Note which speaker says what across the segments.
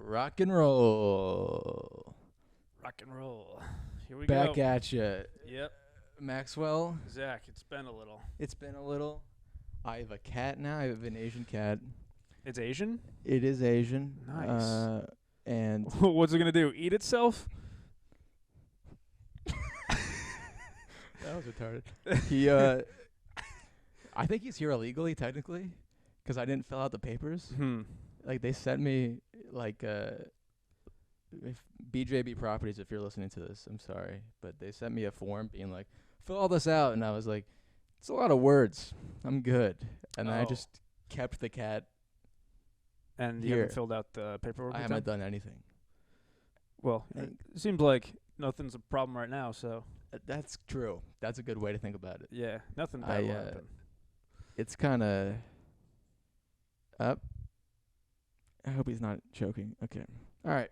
Speaker 1: Rock and roll.
Speaker 2: Rock and roll. Here we go.
Speaker 1: Back at you.
Speaker 2: Yep.
Speaker 1: Maxwell,
Speaker 2: Zach, it's been a little.
Speaker 1: it's been a little. I have a cat now. I have an Asian cat.
Speaker 2: It's Asian?
Speaker 1: It is Asian.
Speaker 2: Nice.
Speaker 1: And
Speaker 2: What's it going to do? Eat itself?
Speaker 1: that was retarded. He, I think he's here illegally, technically, because I didn't fill out the papers. Like, they sent me, like, if BJB Properties, if you're listening to this, I'm sorry, but they sent me a form being like, fill all this out, and I was like, it's a lot of words. I'm good. And then I just kept the cat.
Speaker 2: And you
Speaker 1: Here.
Speaker 2: haven't filled out the paperwork
Speaker 1: I
Speaker 2: with
Speaker 1: haven't
Speaker 2: them?
Speaker 1: done anything.
Speaker 2: Well, it seems like nothing's a problem right now, so.
Speaker 1: That's true. That's a good way to think about it.
Speaker 2: Yeah, nothing bad will happen.
Speaker 1: It's kind of up. I hope he's not choking. Okay. All right.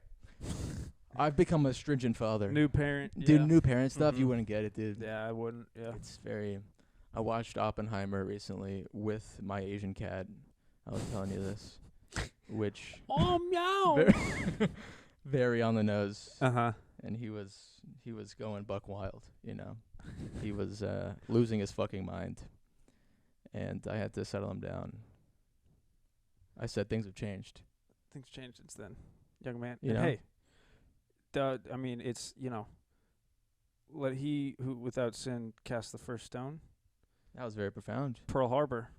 Speaker 1: I've become a stringent father.
Speaker 2: New parent.
Speaker 1: Dude,
Speaker 2: yeah.
Speaker 1: new parent stuff, you
Speaker 2: Mhm.
Speaker 1: wouldn't get it, dude.
Speaker 2: Yeah, I wouldn't. Yeah.
Speaker 1: It's very... I watched Oppenheimer recently with my Asian cat. I was telling you this. Which...
Speaker 2: Oh, meow.
Speaker 1: very, very on the nose.
Speaker 2: Uh-huh.
Speaker 1: And he was going buck wild, you know. He was losing his fucking mind. And I had to settle him down. I said things have changed.
Speaker 2: Things changed since then, young man.
Speaker 1: You
Speaker 2: And
Speaker 1: know?
Speaker 2: hey, I mean, it's, let he who without sin cast the first stone.
Speaker 1: That was very profound.
Speaker 2: Pearl Harbor.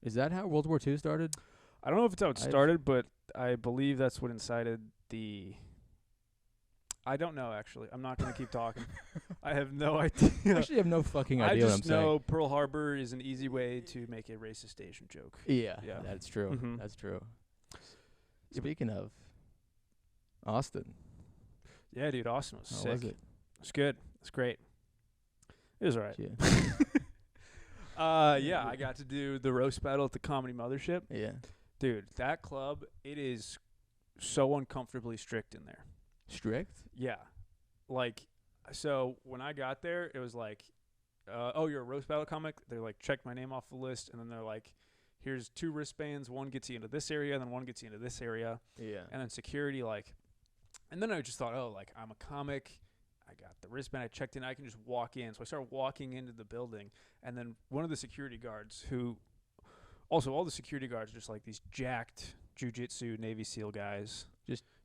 Speaker 1: Is that how World War II started?
Speaker 2: I don't know if it's how it
Speaker 1: I've-
Speaker 2: started, but I believe that's what incited the... I don't know, actually. I'm not going to keep talking. I have no idea.
Speaker 1: I actually have no fucking
Speaker 2: I
Speaker 1: idea what I'm
Speaker 2: just know
Speaker 1: saying.
Speaker 2: Pearl Harbor is an easy way to make a racist Asian joke.
Speaker 1: Yeah,
Speaker 2: Yeah.
Speaker 1: that's true.
Speaker 2: Mhm.
Speaker 1: That's true.
Speaker 2: Yeah, but-
Speaker 1: Speaking of Austin,
Speaker 2: Yeah, dude, Austin was
Speaker 1: how
Speaker 2: sick.
Speaker 1: was it?
Speaker 2: It's good. It's great. It was all right.
Speaker 1: Yeah.
Speaker 2: Yeah, I got to do the roast battle at the Comedy Mothership.
Speaker 1: Yeah.
Speaker 2: Dude, that club, it is so uncomfortably strict in there.
Speaker 1: Strict?
Speaker 2: Yeah. Like, so when I got there, it was like, oh, you're a roast battle comic? They're like, check my name off the list. And then they're like, here's 2 wristbands. One gets you into this area, and then one gets you into this area.
Speaker 1: Yeah.
Speaker 2: And then security, like, and then I just thought, oh, like, I'm a comic. I got the wristband. I checked in. I can just walk in. So I started walking into the building. And then one of the security guards who, also all the security guards are just like these jacked jiu-jitsu Navy SEAL guys.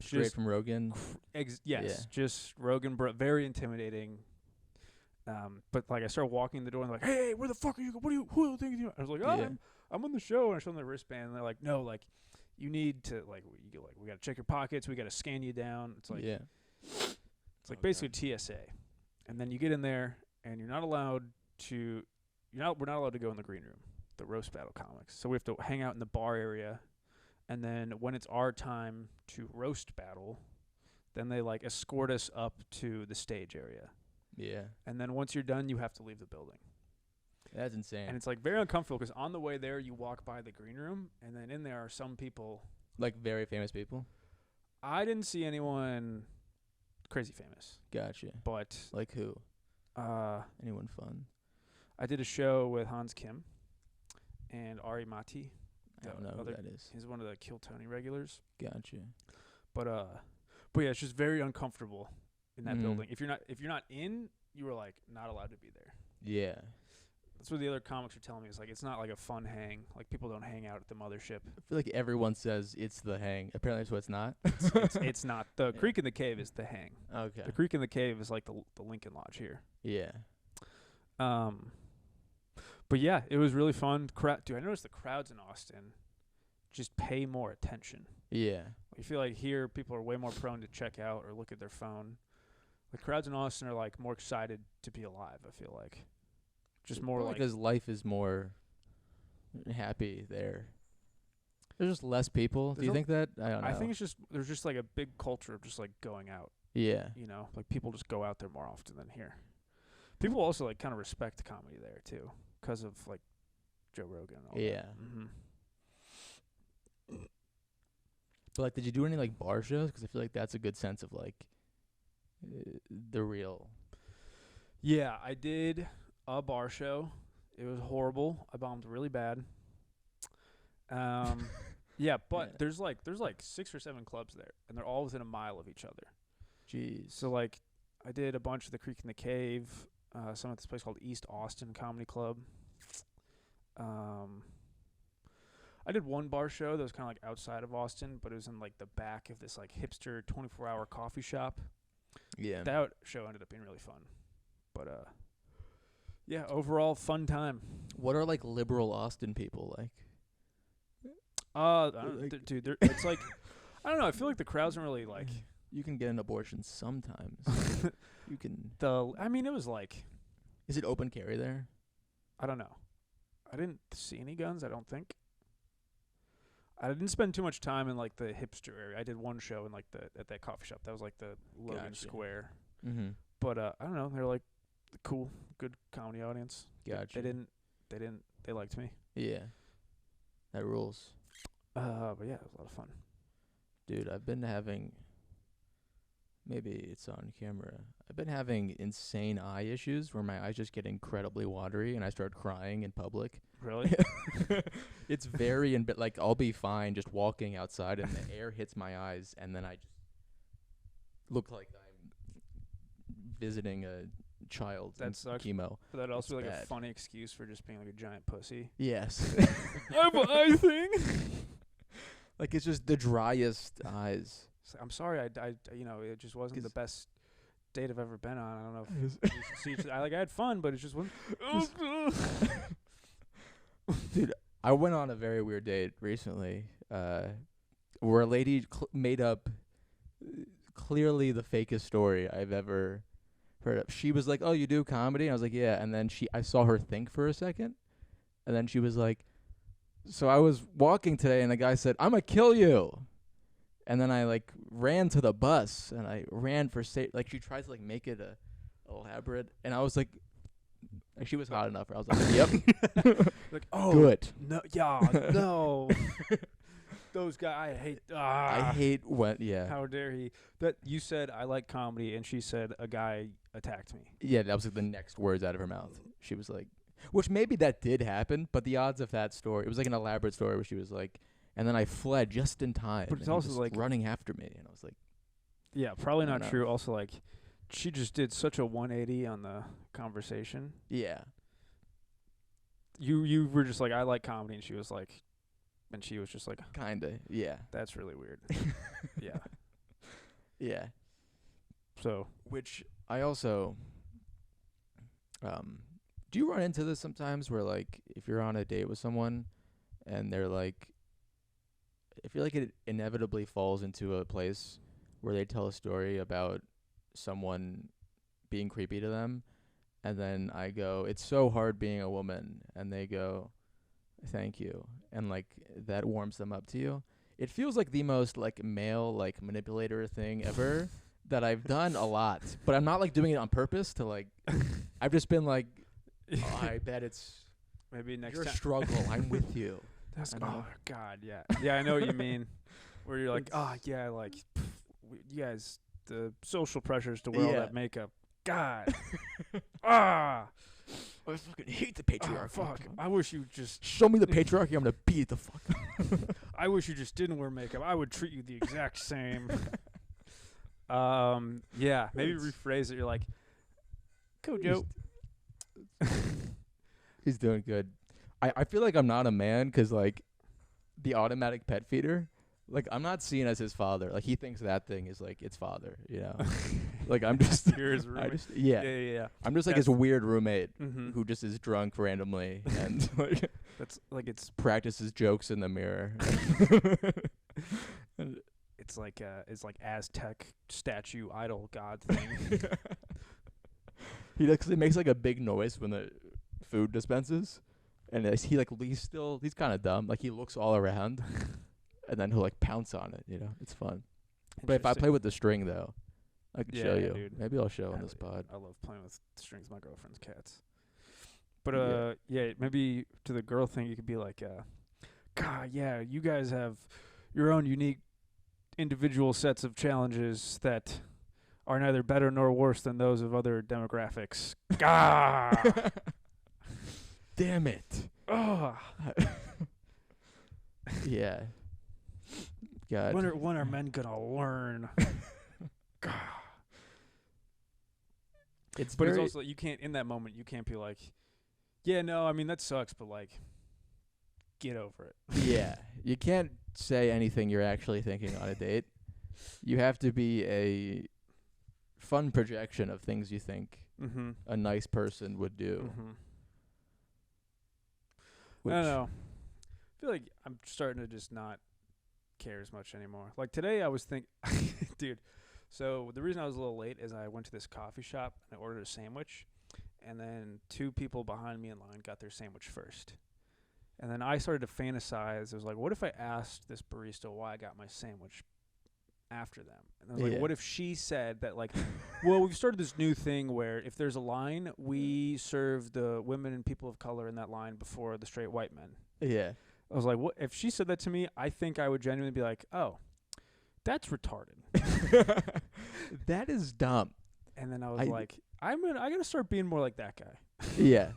Speaker 1: Straight from Rogan.
Speaker 2: Yes,
Speaker 1: Yeah.
Speaker 2: just Rogan, very intimidating. But like I started walking in the door and they're like, "Hey, where the fuck are you? Who do you think you are?" I was like, "Oh,
Speaker 1: Yeah.
Speaker 2: I'm on the show." And I showed them the wristband, and they're like, "No, like, you need to we got to check your pockets. We got to scan you down." It's like
Speaker 1: yeah.
Speaker 2: it's like
Speaker 1: Oh,
Speaker 2: basically TSA. And then you get in there, and we're not allowed to go in the green room, the roast battle comics. So we have to hang out in the bar area. And then when it's our time to roast battle, then they like escort us up to the stage area.
Speaker 1: Yeah.
Speaker 2: And then once you're done, you have to leave the building.
Speaker 1: That's insane.
Speaker 2: And it's like very uncomfortable because on the way there, you walk by the green room, and then in there are some people.
Speaker 1: Like very famous people?
Speaker 2: I didn't see anyone crazy famous,
Speaker 1: Gotcha.
Speaker 2: but
Speaker 1: Like who? Anyone fun?
Speaker 2: I did a show with Hans Kim and Ari Mati.
Speaker 1: I don't know who that is.
Speaker 2: He's one of the Kill Tony regulars.
Speaker 1: Gotcha.
Speaker 2: But yeah, it's just very uncomfortable in that
Speaker 1: Mhm.
Speaker 2: building. If you're not in, you were like not allowed to be there.
Speaker 1: Yeah.
Speaker 2: That's what the other comics are telling me. It's like it's not like a fun hang. Like people don't hang out at the mothership.
Speaker 1: I feel like everyone says it's the hang. Apparently that's what it's not.
Speaker 2: It's not. The Creek in the Cave is the hang.
Speaker 1: Okay.
Speaker 2: The Creek in the Cave is like the Lincoln Lodge here.
Speaker 1: Yeah.
Speaker 2: But yeah, it was really fun. Dude, I noticed the crowds in Austin just pay more attention.
Speaker 1: Yeah.
Speaker 2: I feel like here people are way more prone to check out or look at their phone. The crowds in Austin are like more excited to be alive, I feel like. Just more like
Speaker 1: because life is more happy there. There's just less people. Do you think that? I don't know.
Speaker 2: I think it's just there's just like a big culture of just like going out,
Speaker 1: Yeah.
Speaker 2: you know? Like people just go out there more often than here. People also like kind of respect comedy there too because of like Joe Rogan and all
Speaker 1: Yeah.
Speaker 2: that. Mhm.
Speaker 1: But like, did you do any like bar shows? Because I feel like that's a good sense of like the real.
Speaker 2: Yeah, I did a bar show. It was horrible. I bombed really bad. Yeah, but
Speaker 1: Yeah.
Speaker 2: there's like 6 or 7 clubs there, and they're all within a mile of each other.
Speaker 1: Jeez.
Speaker 2: So like, I did a bunch of the Creek and the Cave, some at this place called East Austin Comedy Club. I did one bar show that was kind of like outside of Austin, but it was in like the back of this like hipster 24-hour coffee shop.
Speaker 1: Yeah.
Speaker 2: That show ended up being really fun. But yeah, overall fun time.
Speaker 1: What are like liberal Austin people like?
Speaker 2: I don't, dude, it's like I don't know. I feel like the crowds aren't really like.
Speaker 1: You can get an abortion sometimes. You can.
Speaker 2: I mean, it was like.
Speaker 1: Is it open carry there?
Speaker 2: I don't know. I didn't see any guns. I don't think. I didn't spend too much time in like the hipster area. I did one show in like at that coffee shop. That was like the Logan Square.
Speaker 1: Mm-hmm.
Speaker 2: But I don't know. They're like cool, good comedy audience.
Speaker 1: Gotcha.
Speaker 2: They liked me.
Speaker 1: Yeah. That rules.
Speaker 2: But yeah, it was a lot of fun.
Speaker 1: Dude, I've been having. Maybe it's on camera. I've been having insane eye issues where my eyes just get incredibly watery and I start crying in public.
Speaker 2: Really?
Speaker 1: It's very but like I'll be fine just walking outside and the air hits my eyes and then I just look like I'm visiting a child in chemo.
Speaker 2: But that'd also be like
Speaker 1: bad.
Speaker 2: a funny excuse for just being like a giant pussy.
Speaker 1: Yes.
Speaker 2: I have an eye thing.
Speaker 1: Like it's just the driest eyes.
Speaker 2: I'm sorry, I it just wasn't the best date I've ever been on. I don't know if we should see each other. I had fun, but it just wasn't.
Speaker 1: Dude, I went on a very weird date recently, where a lady made up clearly the fakest story I've ever heard of. She was like, "Oh, you do comedy?" And I was like, "Yeah." And then I saw her think for a second, and then she was like, "So I was walking today, and the guy said, 'I'm gonna kill you.'" And then I like ran to the bus and I ran for like she tried to like make it elaborate and I was like she was hot enough. I was like, "Yep."
Speaker 2: Like, oh,
Speaker 1: good.
Speaker 2: No, yeah, no. Those guys, I hate.
Speaker 1: I hate when. Yeah.
Speaker 2: How dare he? That you said I like comedy, and she said a guy attacked me.
Speaker 1: Yeah, that was like the next words out of her mouth. She was like, which maybe that did happen, but the odds of that story, it was like an elaborate story where she was like. And then I fled just in time.
Speaker 2: But it's
Speaker 1: and he
Speaker 2: also
Speaker 1: was
Speaker 2: like
Speaker 1: running after me, and I was like,
Speaker 2: yeah, probably not
Speaker 1: know.
Speaker 2: true. Also, like, she just did such a 180 on the conversation.
Speaker 1: yeah.
Speaker 2: You were just like, I like comedy, and she was just like,
Speaker 1: Kinda, yeah.
Speaker 2: That's really weird. Yeah.
Speaker 1: Yeah.
Speaker 2: So,
Speaker 1: which I also, do you run into this sometimes where like if you're on a date with someone, and they're like. I feel like it inevitably falls into a place where they tell a story about someone being creepy to them, and then I go, "It's so hard being a woman," and they go, "Thank you," and like that warms them up to you. It feels like the most like male like manipulator thing ever that I've done a lot, but I'm not like doing it on purpose to like. I've just been like, oh, I bet it's
Speaker 2: maybe next
Speaker 1: your
Speaker 2: time.
Speaker 1: struggle. I'm with you.
Speaker 2: That's God, yeah, yeah. I know what you mean. Where you're like, yeah, like you guys, the social pressures to wear all that makeup. God, I
Speaker 1: fucking hate the patriarchy.
Speaker 2: Fuck, I wish you just
Speaker 1: show me the patriarchy. I'm gonna beat the fuck up.
Speaker 2: I wish you just didn't wear makeup. I would treat you the exact same. Yeah, maybe rephrase it. You're like, go Joe.
Speaker 1: He's doing good. I feel like I'm not a man because, like, the automatic pet feeder, like, I'm not seen as his father. Like, he thinks that thing is, like, its father, you know? Like, I'm just...
Speaker 2: You're his roommate?
Speaker 1: Yeah. I'm just, like, his weird roommate who just is drunk randomly and, like...
Speaker 2: That's, like, it's...
Speaker 1: Practices jokes in the mirror.
Speaker 2: It's like Aztec statue idol god thing.
Speaker 1: He makes, like, a big noise when the food dispenses. And he's kind of dumb. Like, he looks all around, and then he'll, like, pounce on it, you know? It's fun. But if I play with the string, though, I can show you.
Speaker 2: Dude.
Speaker 1: Maybe I'll show on this pod.
Speaker 2: I love playing with strings, my girlfriend's cats. But, maybe to the girl thing, you could be like, God, yeah, you guys have your own unique individual sets of challenges that are neither better nor worse than those of other demographics. Gah!
Speaker 1: Damn it.
Speaker 2: Oh.
Speaker 1: Yeah. God.
Speaker 2: When are men gonna learn?
Speaker 1: It's
Speaker 2: But
Speaker 1: very,
Speaker 2: it's also you can't in that moment you can't be like, yeah, no, I mean that sucks, but like, get over it.
Speaker 1: yeah. You can't say anything you're actually thinking on a date. You have to be a fun projection of things you think
Speaker 2: Mm-hmm.
Speaker 1: a nice person would do.
Speaker 2: Mm-hmm.
Speaker 1: Which,
Speaker 2: I don't know. I feel like I'm starting to just not care as much anymore. Like today I was dude, so the reason I was a little late is I went to this coffee shop and I ordered a sandwich, and then 2 people behind me in line got their sandwich first. And then I started to fantasize. I was like, what if I asked this barista why I got my sandwich after them? And I was like, what if she said that, like, well, we've started this new thing where if there's a line, we serve the women and people of color in that line before the straight white men.
Speaker 1: Yeah.
Speaker 2: I was like, what if she said that to me? I think I would genuinely be like, oh, that's retarded.
Speaker 1: That is dumb.
Speaker 2: And then I was like, I gotta start being more like that guy.
Speaker 1: Yeah.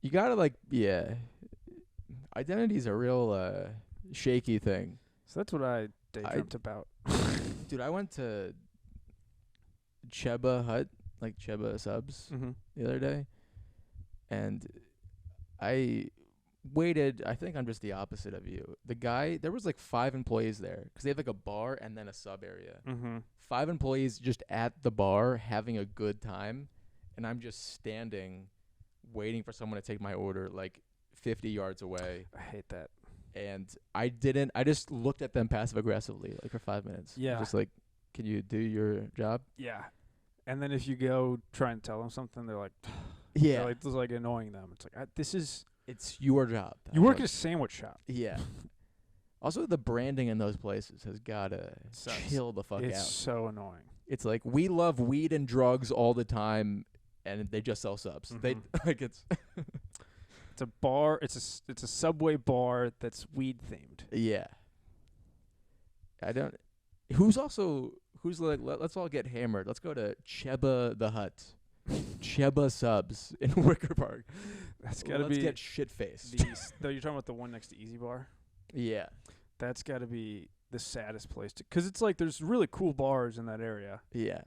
Speaker 1: You gotta, like, yeah. Identity's a real shaky thing.
Speaker 2: So that's what I daydreamt about.
Speaker 1: Dude, I went to Cheba Hut, like Cheba Subs, the other day, and I waited. I think I'm just the opposite of you. The guy, there was like 5 employees there because they have like a bar and then a sub area. 5 employees just at the bar having a good time, and I'm just standing waiting for someone to take my order like 50 yards away.
Speaker 2: I hate that.
Speaker 1: And I just looked at them passive aggressively like for 5 minutes.
Speaker 2: Yeah.
Speaker 1: Just like, can you do your job?
Speaker 2: Yeah. And then if you go try and tell them something, they're like,
Speaker 1: yeah.
Speaker 2: They're like, this is like annoying them. It's like,
Speaker 1: It's your job.
Speaker 2: You work at a sandwich shop.
Speaker 1: Yeah. Also, the branding in those places has gotta chill the fuck out.
Speaker 2: It's so annoying.
Speaker 1: It's like, we love weed and drugs all the time, and they just sell subs. They like it's.
Speaker 2: It's a bar. It's a Subway bar that's weed themed.
Speaker 1: Yeah. Who's like, let's all get hammered. Let's go to Cheba the Hut. Cheba Subs in Wicker Park.
Speaker 2: That's gotta
Speaker 1: Let's
Speaker 2: be.
Speaker 1: get shit faced.
Speaker 2: Though you're talking about the one next to Easy Bar.
Speaker 1: Yeah.
Speaker 2: That's gotta be the saddest place to, because it's like there's really cool bars in that area.
Speaker 1: Yeah.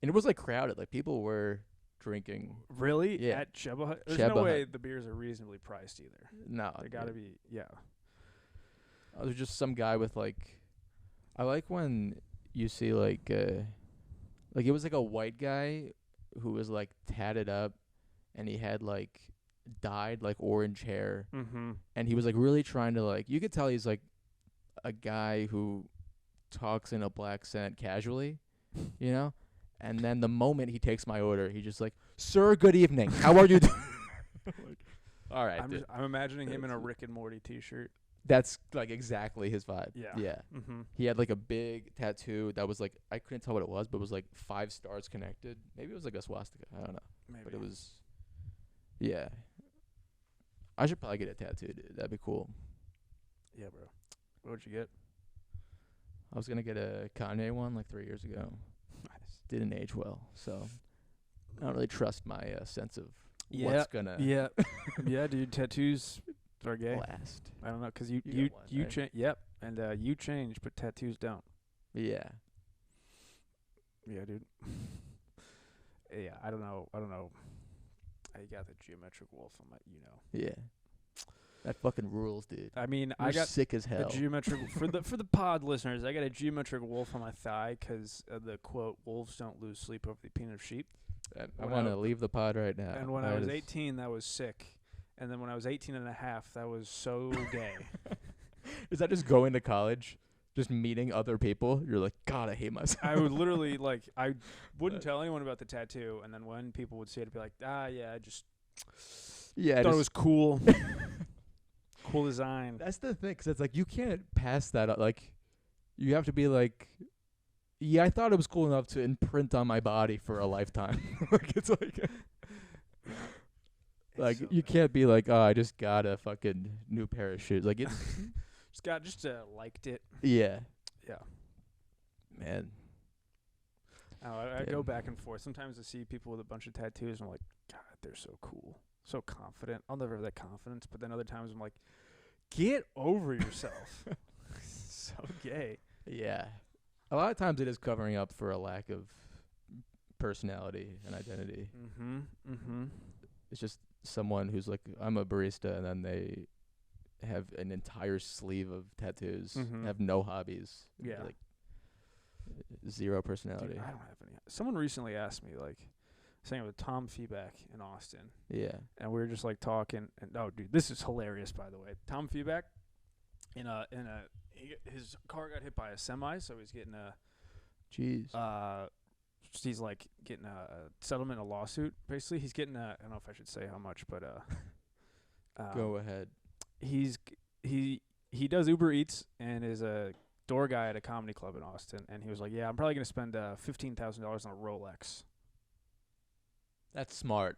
Speaker 1: And it was like crowded. Like people were drinking.
Speaker 2: Really?
Speaker 1: Yeah.
Speaker 2: At Cheba Hut? There's
Speaker 1: Cheba
Speaker 2: no way
Speaker 1: Hut.
Speaker 2: the beers are reasonably priced either.
Speaker 1: No.
Speaker 2: They gotta be. Yeah.
Speaker 1: There's just some guy with like, I like when you see like it was like a white guy who was like tatted up, and he had like dyed like orange hair, and he was like really trying to like, you could tell he's like a guy who talks in a black accent casually, you know. And then the moment he takes my order, he just like, "Sir, good evening. How are you doing?" Like, all right.
Speaker 2: I'm imagining him in a Rick and Morty T-shirt.
Speaker 1: That's like exactly his vibe.
Speaker 2: Yeah.
Speaker 1: Yeah. He had like a big tattoo that was like, I couldn't tell what it was, but it was like 5 stars connected. Maybe it was like a swastika. I don't know.
Speaker 2: Maybe.
Speaker 1: But it was, yeah. I should probably get a tattoo, dude. That'd be cool.
Speaker 2: Yeah, bro. What'd you get?
Speaker 1: I was gonna get a Kanye one like 3 years ago.
Speaker 2: Nice.
Speaker 1: Didn't age well, so I don't really trust my sense of
Speaker 2: Yeah.
Speaker 1: what's gonna
Speaker 2: Yeah. Yeah, dude. Tattoos are gay.
Speaker 1: last.
Speaker 2: I don't know, because
Speaker 1: You
Speaker 2: you
Speaker 1: got one, right?
Speaker 2: change. Yep. And you change, but tattoos don't.
Speaker 1: Yeah.
Speaker 2: Yeah, dude. Yeah, I don't know. I got the geometric wolf on my,
Speaker 1: Yeah. That fucking rules, dude.
Speaker 2: I mean,
Speaker 1: You're
Speaker 2: I got
Speaker 1: sick as hell.
Speaker 2: a geometric for the pod listeners. I got a geometric wolf on my thigh because the quote, "Wolves don't lose sleep over the opinion of sheep."
Speaker 1: I want to leave the pod right now.
Speaker 2: And when I was 18, that was sick. And then when I was 18 and a half, that was so gay.
Speaker 1: Is that just going to college, just meeting other people? You're like, God, I hate myself.
Speaker 2: I would literally I wouldn't tell anyone about the tattoo, and then when people would see it, I'd be like, yeah, I just thought it was cool. Cool design.
Speaker 1: That's the thing, 'cause it's like you can't pass that up. Like, you have to be like, yeah, I thought it was cool enough to imprint on my body for a lifetime. Like, it's like, like
Speaker 2: so
Speaker 1: you
Speaker 2: bad.
Speaker 1: can't be like, oh, I just got a fucking new pair of shoes. Like, it's
Speaker 2: just liked it.
Speaker 1: yeah,
Speaker 2: Yeah.
Speaker 1: man.
Speaker 2: I go back and forth. Sometimes I see people with a bunch of tattoos, and I'm like, God, they're so cool, so confident. I'll never have that confidence. But then other times I'm like, get over yourself. So gay.
Speaker 1: Yeah. A lot of times it is covering up for a lack of personality and identity.
Speaker 2: Mm-hmm. Mm-hmm.
Speaker 1: It's just someone who's like, I'm a barista, and then they have an entire sleeve of tattoos, have no hobbies.
Speaker 2: Yeah.
Speaker 1: Like, zero personality.
Speaker 2: Dude, I don't have any. Someone recently asked me, like, saying with Tom Feeback in Austin.
Speaker 1: Yeah.
Speaker 2: And we were just, like, talking. And, oh, dude, this is hilarious, by the way. Tom Feeback, his car got hit by a semi, so he's getting
Speaker 1: Jeez.
Speaker 2: he's, like, getting a settlement, a lawsuit, basically. He's getting I don't know if I should say how much, but
Speaker 1: Go ahead.
Speaker 2: He does Uber Eats and is a door guy at a comedy club in Austin, and he was like, yeah, I'm probably going to spend $15,000 on a Rolex.
Speaker 1: That's smart.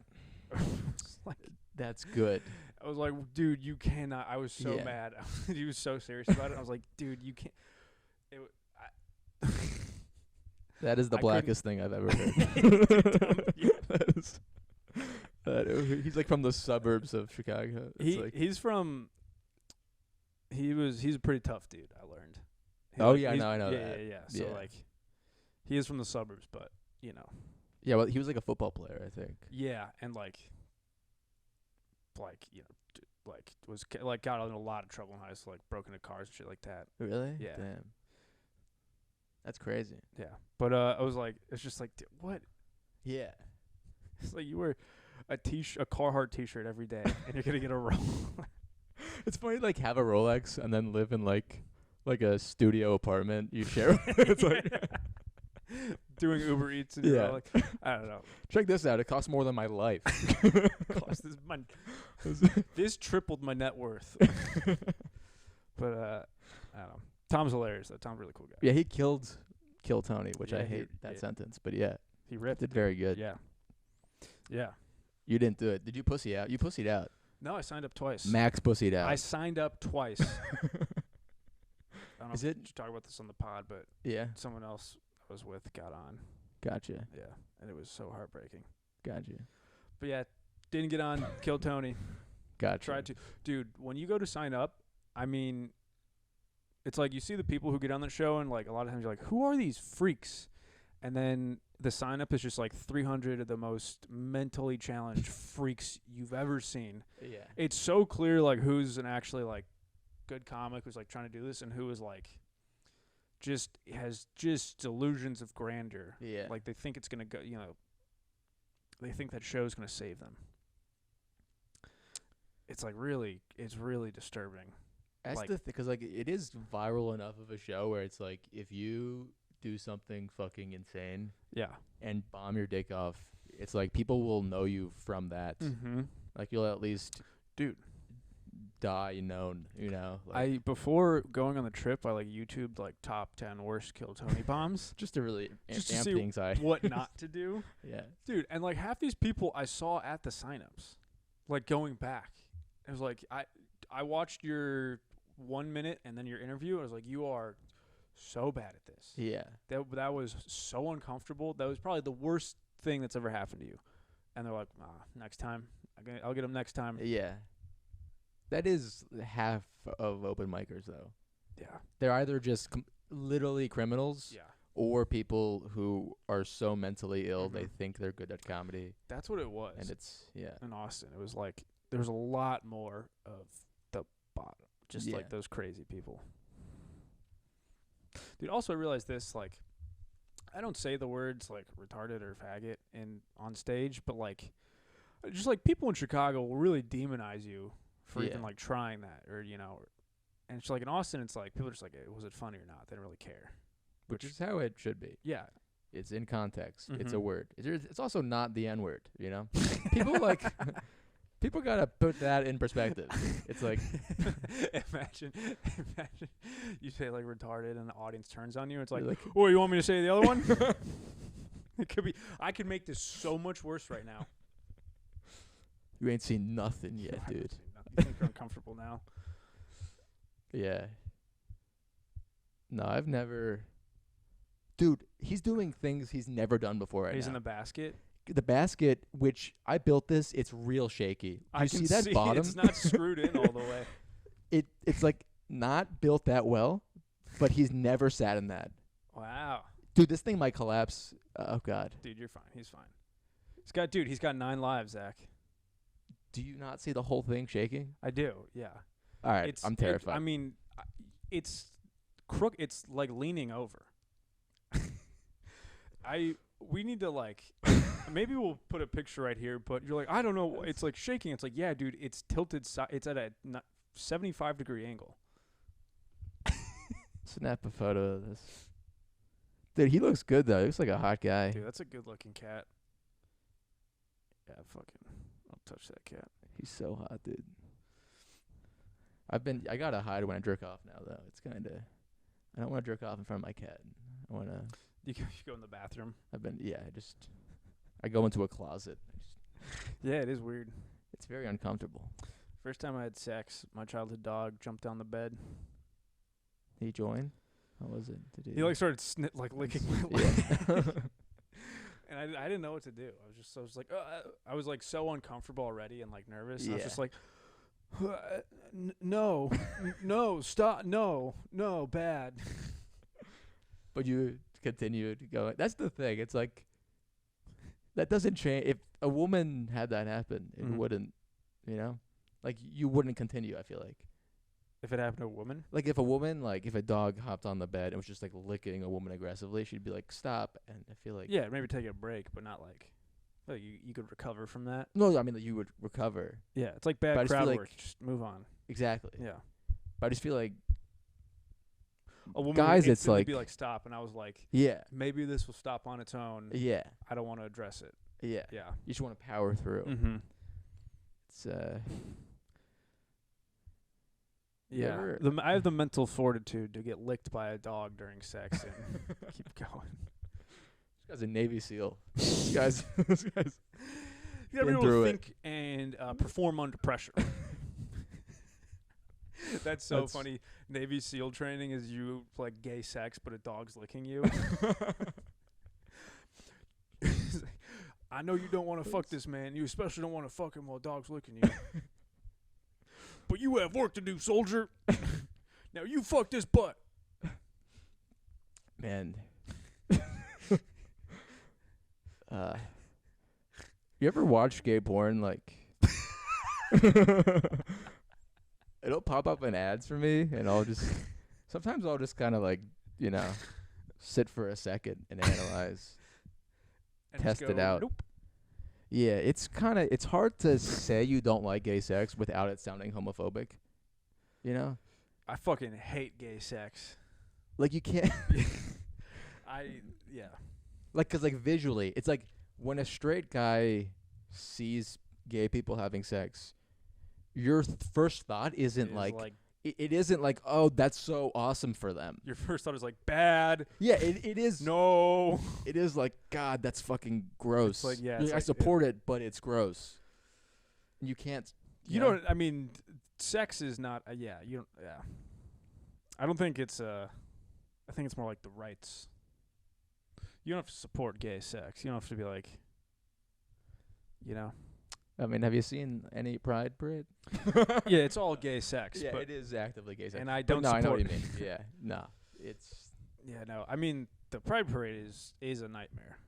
Speaker 2: Like,
Speaker 1: that's good.
Speaker 2: I was like, dude, you cannot. I was so mad. He was so serious about it. I was like, dude, you can't.
Speaker 1: That is the blackest thing I've ever heard. He's like from the suburbs of Chicago.
Speaker 2: He's a pretty tough dude, I learned.
Speaker 1: I know that.
Speaker 2: Yeah. So, like, he is from the suburbs, but, you know.
Speaker 1: Yeah, well, he was like a football player, I think.
Speaker 2: Yeah, and, you know, got in a lot of trouble in high school, like, broke into cars and shit like that.
Speaker 1: Really?
Speaker 2: Yeah.
Speaker 1: Damn. That's crazy.
Speaker 2: Yeah. But I was like, it's just like, what?
Speaker 1: Yeah.
Speaker 2: It's like you wear a Carhartt t-shirt every day, and you're going to get a Rolex.
Speaker 1: It's funny to, like, have a Rolex and then live in, like a studio apartment you share. It's like
Speaker 2: doing Uber Eats and you're like, I don't know.
Speaker 1: Check this out. It costs more than my life.
Speaker 2: This tripled my net worth. But I don't know. Tom's hilarious though. Tom's a really cool guy.
Speaker 1: Yeah, he killed Tony, which I hate that sentence, but yeah.
Speaker 2: He ripped.
Speaker 1: Did very good.
Speaker 2: Yeah. Yeah.
Speaker 1: You didn't do it. Did you pussy out? You pussied out.
Speaker 2: No, I signed up twice.
Speaker 1: Max pussied out.
Speaker 2: I signed up twice. I don't know if you should talk about this on the pod, but someone else I was with got on.
Speaker 1: Gotcha.
Speaker 2: Yeah, and it was so heartbreaking.
Speaker 1: Gotcha.
Speaker 2: But yeah, didn't get on. Killed Tony.
Speaker 1: Gotcha.
Speaker 2: Tried to. Dude, when you go to sign up, I mean, it's like you see the people who get on the show, and like a lot of times you're like, who are these freaks? And then the sign up is just like 300 of the most mentally challenged freaks you've ever seen.
Speaker 1: Yeah.
Speaker 2: It's so clear like who's an actually like good comic who's like trying to do this and who is like has delusions of grandeur.
Speaker 1: Yeah.
Speaker 2: Like they think it's going to go, you know, they think that show's going to save them. It's like it's really disturbing.
Speaker 1: That's the thing, because like it is viral enough of a show where it's like if you do something fucking insane and bomb your dick off, it's like people will know you from that. Mm-hmm. Like you'll at least die known, you know. Like
Speaker 2: before going on the trip, I like YouTubed like top 10 worst Kill Tony bombs
Speaker 1: just to really
Speaker 2: amp
Speaker 1: the
Speaker 2: see
Speaker 1: anxiety.
Speaker 2: What not to do.
Speaker 1: Yeah,
Speaker 2: dude, and like half these people I saw at the signups, like going back. It was like I watched your 1 minute and then your interview. I was like, you are so bad at this.
Speaker 1: Yeah.
Speaker 2: That was so uncomfortable. That was probably the worst thing that's ever happened to you. And they're like, next time. I'll get them next time.
Speaker 1: Yeah. That is half of open micers, though.
Speaker 2: Yeah.
Speaker 1: They're either just literally criminals or people who are so mentally ill they think they're good at comedy.
Speaker 2: That's what it was.
Speaker 1: And it's,
Speaker 2: in Austin. It was like there was a lot more of the bottom. Just like those crazy people. Dude, also I realized this, like, I don't say the words, like, retarded or faggot on stage, but, like, just, like, people in Chicago will really demonize you for even, like, trying that, or, you know, and it's, like, in Austin, it's, like, people are just, like, hey, was it funny or not? They don't really care.
Speaker 1: Which is how it should be.
Speaker 2: Yeah.
Speaker 1: It's in context. It's a word. It's also not the N-word, you know? People, like... People gotta put that in perspective. It's like,
Speaker 2: imagine you say like retarded and the audience turns on you. It's like, oh, you want me to say the other one? It could be. I could make this so much worse right now.
Speaker 1: You ain't seen nothing yet, dude.
Speaker 2: You think you're uncomfortable now?
Speaker 1: Yeah. No, I've never. Dude, he's doing things he's never done before right now.
Speaker 2: He's in the basket.
Speaker 1: The basket, which I built this, it's real shaky. You see that bottom?
Speaker 2: It's not screwed in all the way.
Speaker 1: It's like not built that well. but he's never sat in that.
Speaker 2: Wow.
Speaker 1: Dude, this thing might collapse. Oh God.
Speaker 2: Dude, you're fine. He's fine. He's got 9 lives, Zach.
Speaker 1: Do you not see the whole thing shaking?
Speaker 2: I do, yeah.
Speaker 1: All right, I'm terrified.
Speaker 2: It's it's like leaning over. We need to like maybe we'll put a picture right here, but you're like, I don't know, it's like shaking. It's like, yeah, dude, it's tilted it's at a 75-degree angle.
Speaker 1: Snap a photo of this. Dude, he looks good though. He looks like a hot guy.
Speaker 2: Dude, that's a good-looking cat. Yeah, I'll touch that cat.
Speaker 1: He's so hot, dude. I gotta hide when I jerk off now though. It's kinda, I don't want to jerk off in front of my cat. I wanna.
Speaker 2: You go in the bathroom.
Speaker 1: I go into a closet.
Speaker 2: Yeah, it is weird.
Speaker 1: It's very uncomfortable.
Speaker 2: First time I had sex, my childhood dog jumped down the bed.
Speaker 1: Did he join? How was it?
Speaker 2: He like started licking my leg. And I didn't know what to do. I was like, I was like so uncomfortable already and like nervous. And I was just like, no, no, stop, no, bad.
Speaker 1: But you continued going. That's the thing. It's like, that doesn't change. If a woman had that happen, it wouldn't, like you wouldn't continue, I feel like.
Speaker 2: If it happened to a woman?
Speaker 1: Like if a dog hopped on the bed and was just like licking a woman aggressively, she'd be like, stop. And I feel like.
Speaker 2: Yeah, maybe take a break, but not like you could recover from that.
Speaker 1: No, I mean, like you would recover.
Speaker 2: Yeah, it's like bad crowd work. Just move on.
Speaker 1: Exactly.
Speaker 2: Yeah.
Speaker 1: But I just feel like.
Speaker 2: A woman
Speaker 1: guys,
Speaker 2: would
Speaker 1: it's like.
Speaker 2: Be like, stop. And I was like,
Speaker 1: yeah.
Speaker 2: Maybe this will stop on its own.
Speaker 1: Yeah.
Speaker 2: I don't want to address it.
Speaker 1: Yeah.
Speaker 2: Yeah.
Speaker 1: You just want to power through.
Speaker 2: Mm-hmm.
Speaker 1: It's
Speaker 2: Yeah, I have the mental fortitude to get licked by a dog during sex and keep going.
Speaker 1: This guy's a Navy SEAL. This guy's
Speaker 2: you gotta be able to think and perform under pressure. That's funny. Navy SEAL training is you like gay sex, but a dog's licking you. I know you don't want to fuck this man. You especially don't want to fuck him while a dog's licking you. But you have work to do, soldier. Now you fuck this butt.
Speaker 1: Man. You ever watch gay porn? Like, it'll pop up in ads for me, and sometimes I'll just kind of like, sit for a second and analyze, and test it out.
Speaker 2: Nope.
Speaker 1: Yeah, it's hard to say you don't like gay sex without it sounding homophobic.
Speaker 2: I fucking hate gay sex.
Speaker 1: Like you can't.
Speaker 2: Yeah.
Speaker 1: Like, 'cause like visually, it's like when a straight guy sees gay people having sex, your first thought isn't it isn't like, oh, that's so awesome for them.
Speaker 2: Your first thought is like, bad.
Speaker 1: Yeah, it is.
Speaker 2: No.
Speaker 1: It is like, God, that's fucking gross.
Speaker 2: It's like, yeah.
Speaker 1: I support it, but it's gross. You can't.
Speaker 2: You don't. I mean, sex is not. Yeah. You don't. Yeah. I don't think it's. I think it's more like the rights. You don't have to support gay sex. You don't have to be like.
Speaker 1: I mean, have you seen any Pride Parade?
Speaker 2: Yeah, it's all gay sex.
Speaker 1: Yeah,
Speaker 2: but
Speaker 1: it is actively gay sex.
Speaker 2: And I don't
Speaker 1: support.
Speaker 2: support.
Speaker 1: I know what you mean. Yeah, no, it's.
Speaker 2: Yeah, no. I mean, the Pride Parade is a nightmare.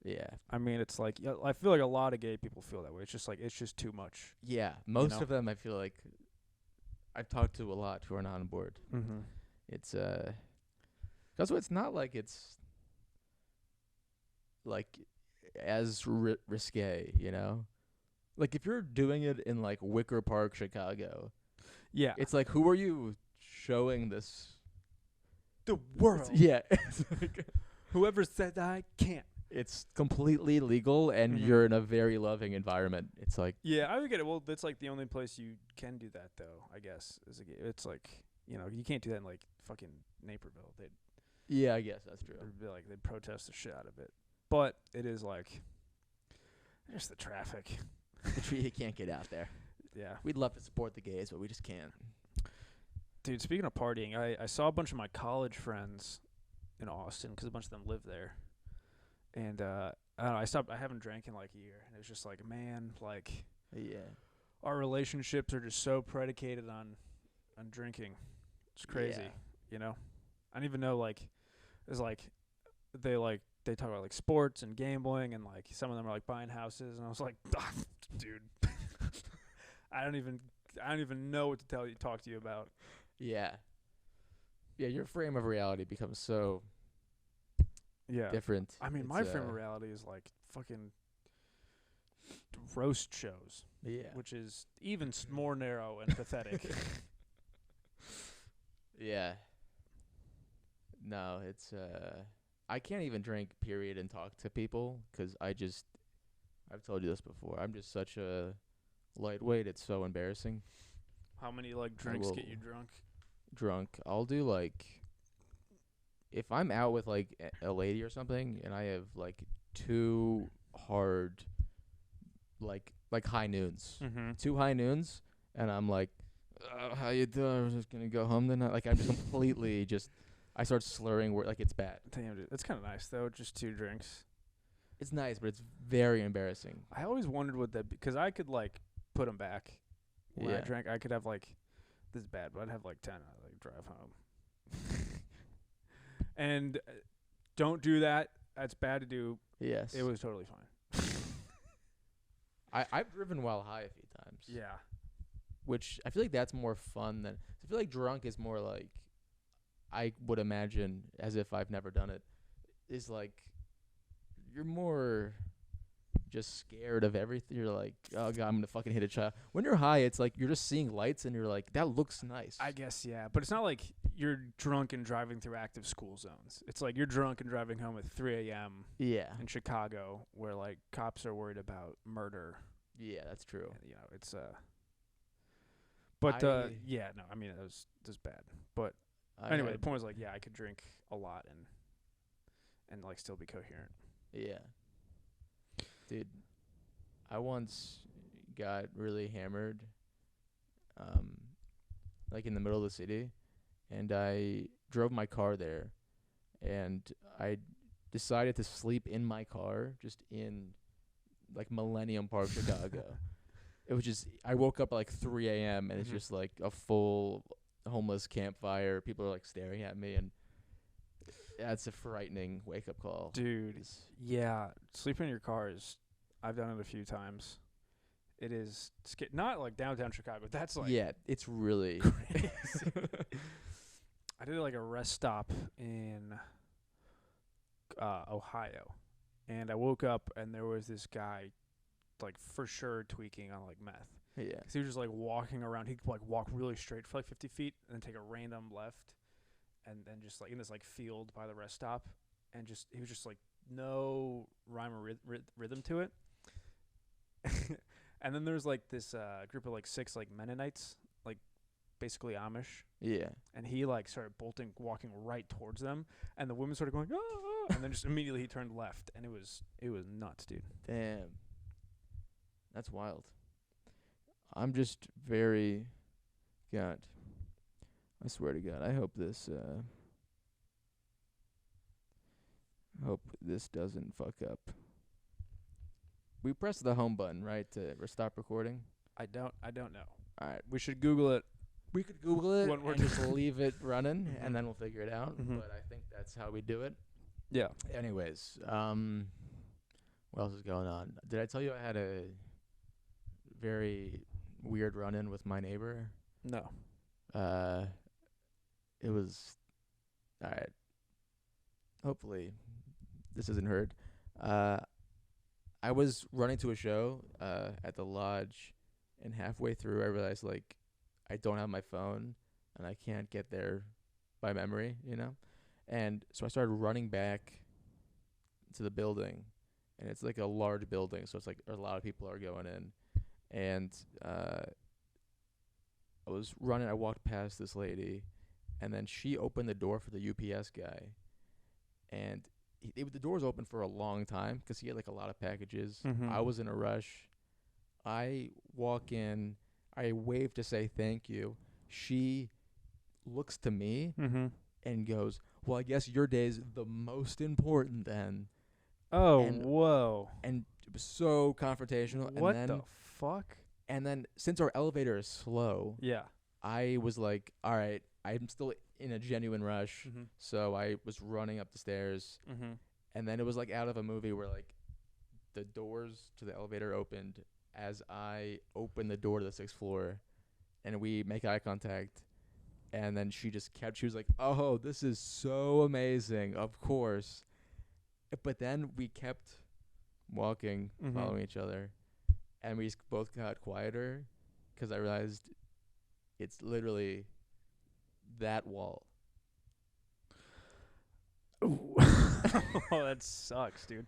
Speaker 1: Yeah.
Speaker 2: I mean, it's like I feel like a lot of gay people feel that way. It's just too much.
Speaker 1: Yeah, most of them I feel like I've talked to a lot who are not on board.
Speaker 2: Mm-hmm.
Speaker 1: It's also it's not like it's like as risque, Like if you're doing it in like Wicker Park, Chicago,
Speaker 2: yeah,
Speaker 1: it's like, who are you showing this?
Speaker 2: The world.
Speaker 1: Yeah. It's like,
Speaker 2: whoever said I can't.
Speaker 1: It's completely legal, and you're in a very loving environment. It's like,
Speaker 2: yeah, I would get it. Well, that's like the only place you can do that, though. I guess it's like you can't do that in like fucking Naperville.
Speaker 1: Yeah, I guess that's true.
Speaker 2: They'd protest the shit out of it. But it is like just the traffic.
Speaker 1: You can't get out there.
Speaker 2: Yeah,
Speaker 1: we'd love to support the gays, but we just can't.
Speaker 2: Dude, speaking of partying, I saw a bunch of my college friends in Austin because a bunch of them live there. And I don't know, I haven't drank in like a year. And it was just like, man, like,
Speaker 1: yeah,
Speaker 2: our relationships are just so predicated on drinking. It's crazy, I didn't even know like it's like they talk about like sports and gambling and like some of them are like buying houses and I was like, dude, I don't even know what to talk to you about.
Speaker 1: Yeah. Yeah, your frame of reality becomes so different.
Speaker 2: I mean, my frame of reality is like fucking roast shows.
Speaker 1: Yeah.
Speaker 2: Which is even more narrow and pathetic.
Speaker 1: Yeah. No, it's I can't even drink period and talk to people cuz I've told you this before. I'm just such a lightweight. It's so embarrassing.
Speaker 2: How many like drinks get you drunk?
Speaker 1: I'll do like if I'm out with like a lady or something and I have like 2 hard like high noons. 2 high noons and I'm like how you doing? I'm just going to go home tonight. Like I'm just completely I start slurring like it's bad.
Speaker 2: Damn, dude. That's kind of nice though, just 2 drinks.
Speaker 1: It's nice, but it's very embarrassing.
Speaker 2: I always wondered what that because I could like put them back when I drank. I could have like this is bad, but I'd have like 10 I like drive home. And don't do that. That's bad to do.
Speaker 1: Yes.
Speaker 2: It was totally fine.
Speaker 1: I've driven while high a few times.
Speaker 2: Yeah.
Speaker 1: Which I feel like that's more fun than I feel like drunk is more like I would imagine as if I've never done it is like you're more just scared of everything. You're like, oh god, I'm gonna fucking hit a child. When you're high, it's like you're just seeing lights and you're like, that looks nice.
Speaker 2: I guess yeah, but it's not like you're drunk and driving through active school zones. It's like you're drunk and driving home at 3 a.m.
Speaker 1: Yeah.
Speaker 2: in Chicago, where like cops are worried about murder.
Speaker 1: Yeah, that's true.
Speaker 2: And, it's But yeah, no, I mean it was bad. But anyway, the point was like, yeah, I could drink a lot and like still be coherent.
Speaker 1: Yeah. Dude, I once got really hammered, like in the middle of the city, and I drove my car there, and I decided to sleep in my car, just in, like, Millennium Park, Chicago. It was just, I woke up at, like, 3 a.m., and it's just, like, a full homeless campfire. People are, like, staring at me, and that's a frightening wake-up call.
Speaker 2: Dude, yeah, sleeping in your car is, I've done it a few times. It is, not like downtown Chicago. That's like,
Speaker 1: yeah, it's really
Speaker 2: crazy. I did like a rest stop in Ohio, and I woke up and there was this guy, like for sure tweaking on like meth.
Speaker 1: Yeah.
Speaker 2: 'Cause he was just like walking around. He could like walk really straight for like 50 feet and then take a random left, and then just like in this like field by the rest stop, and just he was just like no rhyme or rhythm to it. And then there's like this group of like 6 like Mennonites, like basically Amish.
Speaker 1: Yeah.
Speaker 2: And he like started walking right towards them, and the women started going, ah, and then just immediately he turned left, and it was nuts, dude.
Speaker 1: Damn. That's wild. I'm just very, God, I swear to God, I hope this doesn't fuck up. We press the home button, right, to stop recording?
Speaker 2: I don't know.
Speaker 1: All right.
Speaker 2: We should Google it.
Speaker 1: We could Google it
Speaker 2: When we're
Speaker 1: and just leave it running, and then we'll figure it out.
Speaker 2: Mhm.
Speaker 1: But I think that's how we do it.
Speaker 2: Yeah.
Speaker 1: Anyways, what else is going on? Did I tell you I had a very weird run-in with my neighbor?
Speaker 2: No.
Speaker 1: It was, all right. Hopefully, this isn't heard. I was running to a show at the lodge, and halfway through, I realized like I don't have my phone, and I can't get there by memory, And so I started running back to the building, and it's like a large building, so it's like a lot of people are going in. And I was running. I walked past this lady, and then she opened the door for the UPS guy, and the door was open for a long time because he had like a lot of packages.
Speaker 2: Mhm.
Speaker 1: I was in a rush. I walk in. I wave to say thank you. She looks to me and goes, "Well, I guess your day's the most important then."
Speaker 2: Oh,
Speaker 1: And-
Speaker 2: whoa.
Speaker 1: And it was so confrontational.
Speaker 2: What
Speaker 1: and then,
Speaker 2: the fuck?
Speaker 1: And then since our elevator is slow,
Speaker 2: Yeah.
Speaker 1: I was like, all right, I'm still in a genuine rush.
Speaker 2: Mhm.
Speaker 1: So I was running up the stairs,
Speaker 2: Mhm.
Speaker 1: and then it was like out of a movie where like the doors to the elevator opened as I opened the door to the 6th floor, and we make eye contact. And then she was like, "Oh, this is so amazing, of course." But then we kept walking, following each other, and we both got quieter because I realized it's literally that wall.
Speaker 2: Ooh. Oh, that sucks, dude.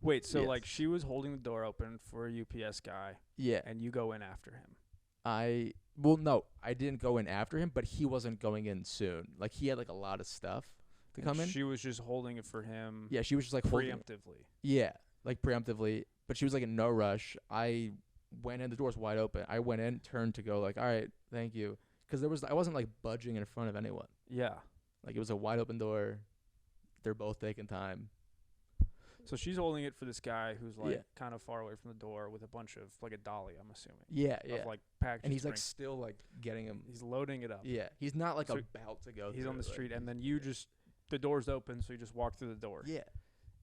Speaker 2: Wait, so
Speaker 1: Yes.
Speaker 2: like she was holding the door open for a UPS guy,
Speaker 1: Yeah.
Speaker 2: and you go in after him.
Speaker 1: No, I didn't go in after him, but he wasn't going in soon. Like he had like a lot of stuff to come in.
Speaker 2: She was just holding it for him.
Speaker 1: Yeah, she was just like holding it.
Speaker 2: preemptively.
Speaker 1: Yeah, like preemptively, but she was like in no rush. I went in, the door's wide open. I went in, turned to go like, "All right, thank you," because I wasn't like budging in front of anyone.
Speaker 2: Yeah.
Speaker 1: Like it was a wide open door. They're both taking time.
Speaker 2: So she's holding it for this guy who's like
Speaker 1: Yeah.
Speaker 2: kind of far away from the door with a bunch of like a dolly, I'm assuming.
Speaker 1: Yeah,
Speaker 2: Of like packages.
Speaker 1: And he's like
Speaker 2: drinks.
Speaker 1: still like getting him.
Speaker 2: He's loading it up.
Speaker 1: Yeah, he's not like
Speaker 2: So
Speaker 1: about to go.
Speaker 2: He's on the
Speaker 1: through it,
Speaker 2: street,
Speaker 1: like,
Speaker 2: and then you just the door's open, so you just walk through the door.
Speaker 1: yeah,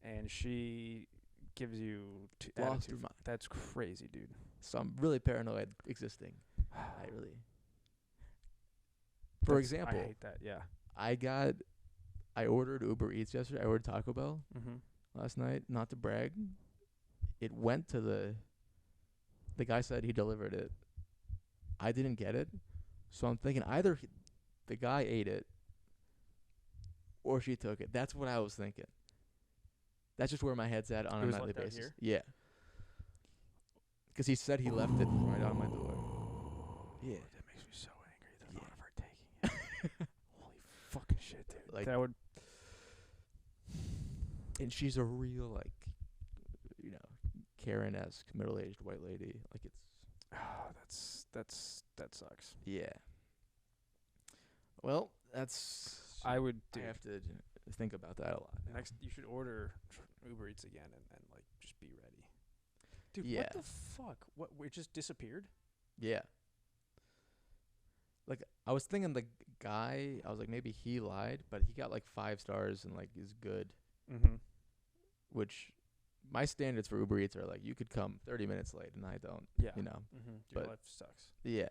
Speaker 2: And she gives you
Speaker 1: lost
Speaker 2: attitude.
Speaker 1: her mind.
Speaker 2: That's crazy, dude.
Speaker 1: So I'm really paranoid existing. I really. For example,
Speaker 2: I hate that. Yeah.
Speaker 1: I ordered Uber Eats yesterday. I ordered Taco Bell
Speaker 2: Mm-hmm.
Speaker 1: last night. Not to brag, it went to the guy said he delivered it. I didn't get it, so I'm thinking either the guy ate it or she took it. That's what I was thinking. That's just where my head's at on
Speaker 2: It
Speaker 1: a
Speaker 2: was
Speaker 1: nightly
Speaker 2: left out
Speaker 1: basis.
Speaker 2: here?
Speaker 1: Yeah, because he said he left it right on my door. Yeah,
Speaker 2: That makes me so angry. The
Speaker 1: Yeah.
Speaker 2: thought of her taking it. Holy fucking shit, dude.
Speaker 1: Like-
Speaker 2: that would.
Speaker 1: and she's a real like, Karen-esque middle-aged white lady. Like it's
Speaker 2: That sucks.
Speaker 1: yeah. Well, that's
Speaker 2: I would.
Speaker 1: I
Speaker 2: Dude,
Speaker 1: have to think about that a lot.
Speaker 2: next you should order Uber Eats again and like just be ready. Dude,
Speaker 1: Yeah.
Speaker 2: what the fuck? What? It just disappeared?
Speaker 1: Yeah. Like I was thinking the guy, I was like maybe he lied, but he got like 5 stars and like is good,
Speaker 2: Mm-hmm.
Speaker 1: which my standards for Uber Eats are like you could come 30 minutes late and I don't,
Speaker 2: Yeah.
Speaker 1: you know.
Speaker 2: Mm-hmm. Your
Speaker 1: but-
Speaker 2: life sucks.
Speaker 1: Yeah.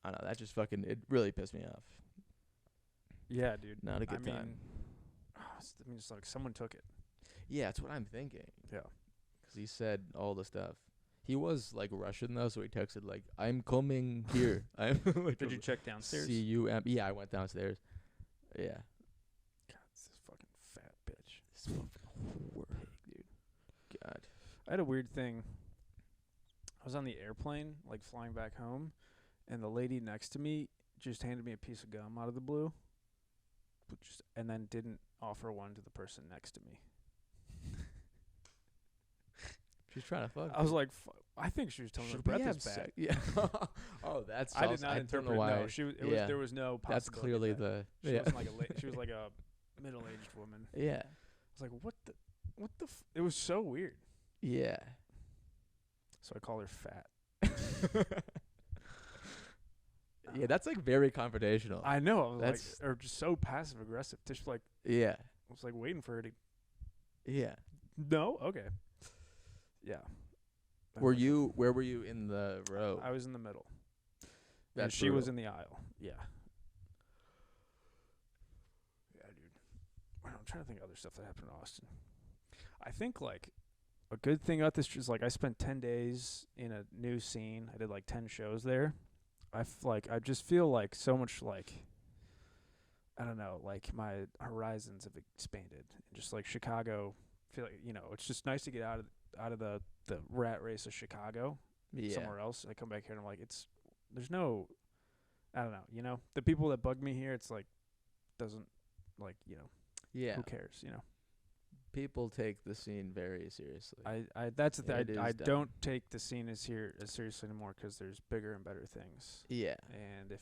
Speaker 1: I don't know, that just fucking it really pissed me off.
Speaker 2: Yeah, dude.
Speaker 1: Not a good
Speaker 2: I
Speaker 1: time.
Speaker 2: mean, it's like someone took it.
Speaker 1: Yeah, that's what I'm thinking.
Speaker 2: Yeah.
Speaker 1: 'Cause he said all the stuff. He was like Russian though, so he texted like, "I'm coming here." I'm like,
Speaker 2: Did you check downstairs?
Speaker 1: CUM. Yeah, I went downstairs. Yeah.
Speaker 2: God, this fucking fat bitch.
Speaker 1: This fucking whore, dude. God.
Speaker 2: I had a weird thing. I was on the airplane, like flying back home, and the lady next to me just handed me a piece of gum out of the blue, and then didn't offer one to the person next to me.
Speaker 1: She's trying to fuck.
Speaker 2: I was like, I think she was telling me
Speaker 1: Should
Speaker 2: her
Speaker 1: we
Speaker 2: breath
Speaker 1: have
Speaker 2: is bad.
Speaker 1: sex? Yeah. Oh, that's.
Speaker 2: I did
Speaker 1: also-
Speaker 2: not
Speaker 1: don't
Speaker 2: interpret.
Speaker 1: know why.
Speaker 2: No, she was. It was.
Speaker 1: Yeah.
Speaker 2: There was no.
Speaker 1: That's
Speaker 2: possibility
Speaker 1: clearly
Speaker 2: that
Speaker 1: the.
Speaker 2: She
Speaker 1: Yeah.
Speaker 2: wasn't like a. She was like a middle-aged woman. I
Speaker 1: Yeah.
Speaker 2: was like, what the. It was so weird.
Speaker 1: Yeah.
Speaker 2: So I call her fat.
Speaker 1: Yeah, that's like very confrontational.
Speaker 2: I know. I was
Speaker 1: That's-
Speaker 2: like, or just so passive aggressive. Just like
Speaker 1: Yeah.
Speaker 2: I was like waiting for her to.
Speaker 1: Yeah.
Speaker 2: No. Okay. Yeah.
Speaker 1: Where were you in the row?
Speaker 2: I was in the middle. And
Speaker 1: That's
Speaker 2: she was
Speaker 1: brutal.
Speaker 2: in the aisle. Yeah. Yeah, dude. I'm trying to think of other stuff that happened in Austin. I think like a good thing about this is like I spent 10 days in a new scene. I did like 10 shows there. I just feel like so much like I don't know, like my horizons have expanded. Just like Chicago, feel like it's just nice to get out of the rat race of Chicago
Speaker 1: Yeah.
Speaker 2: somewhere else. I come back here and I'm like, there's no, I don't know, the people that bug me here, it's like, doesn't like,
Speaker 1: Yeah.
Speaker 2: who cares,
Speaker 1: People take the scene very seriously.
Speaker 2: that's the
Speaker 1: It
Speaker 2: thing.
Speaker 1: is
Speaker 2: I
Speaker 1: dumb.
Speaker 2: don't take the scene as seriously anymore because there's bigger and better things.
Speaker 1: Yeah.
Speaker 2: And if,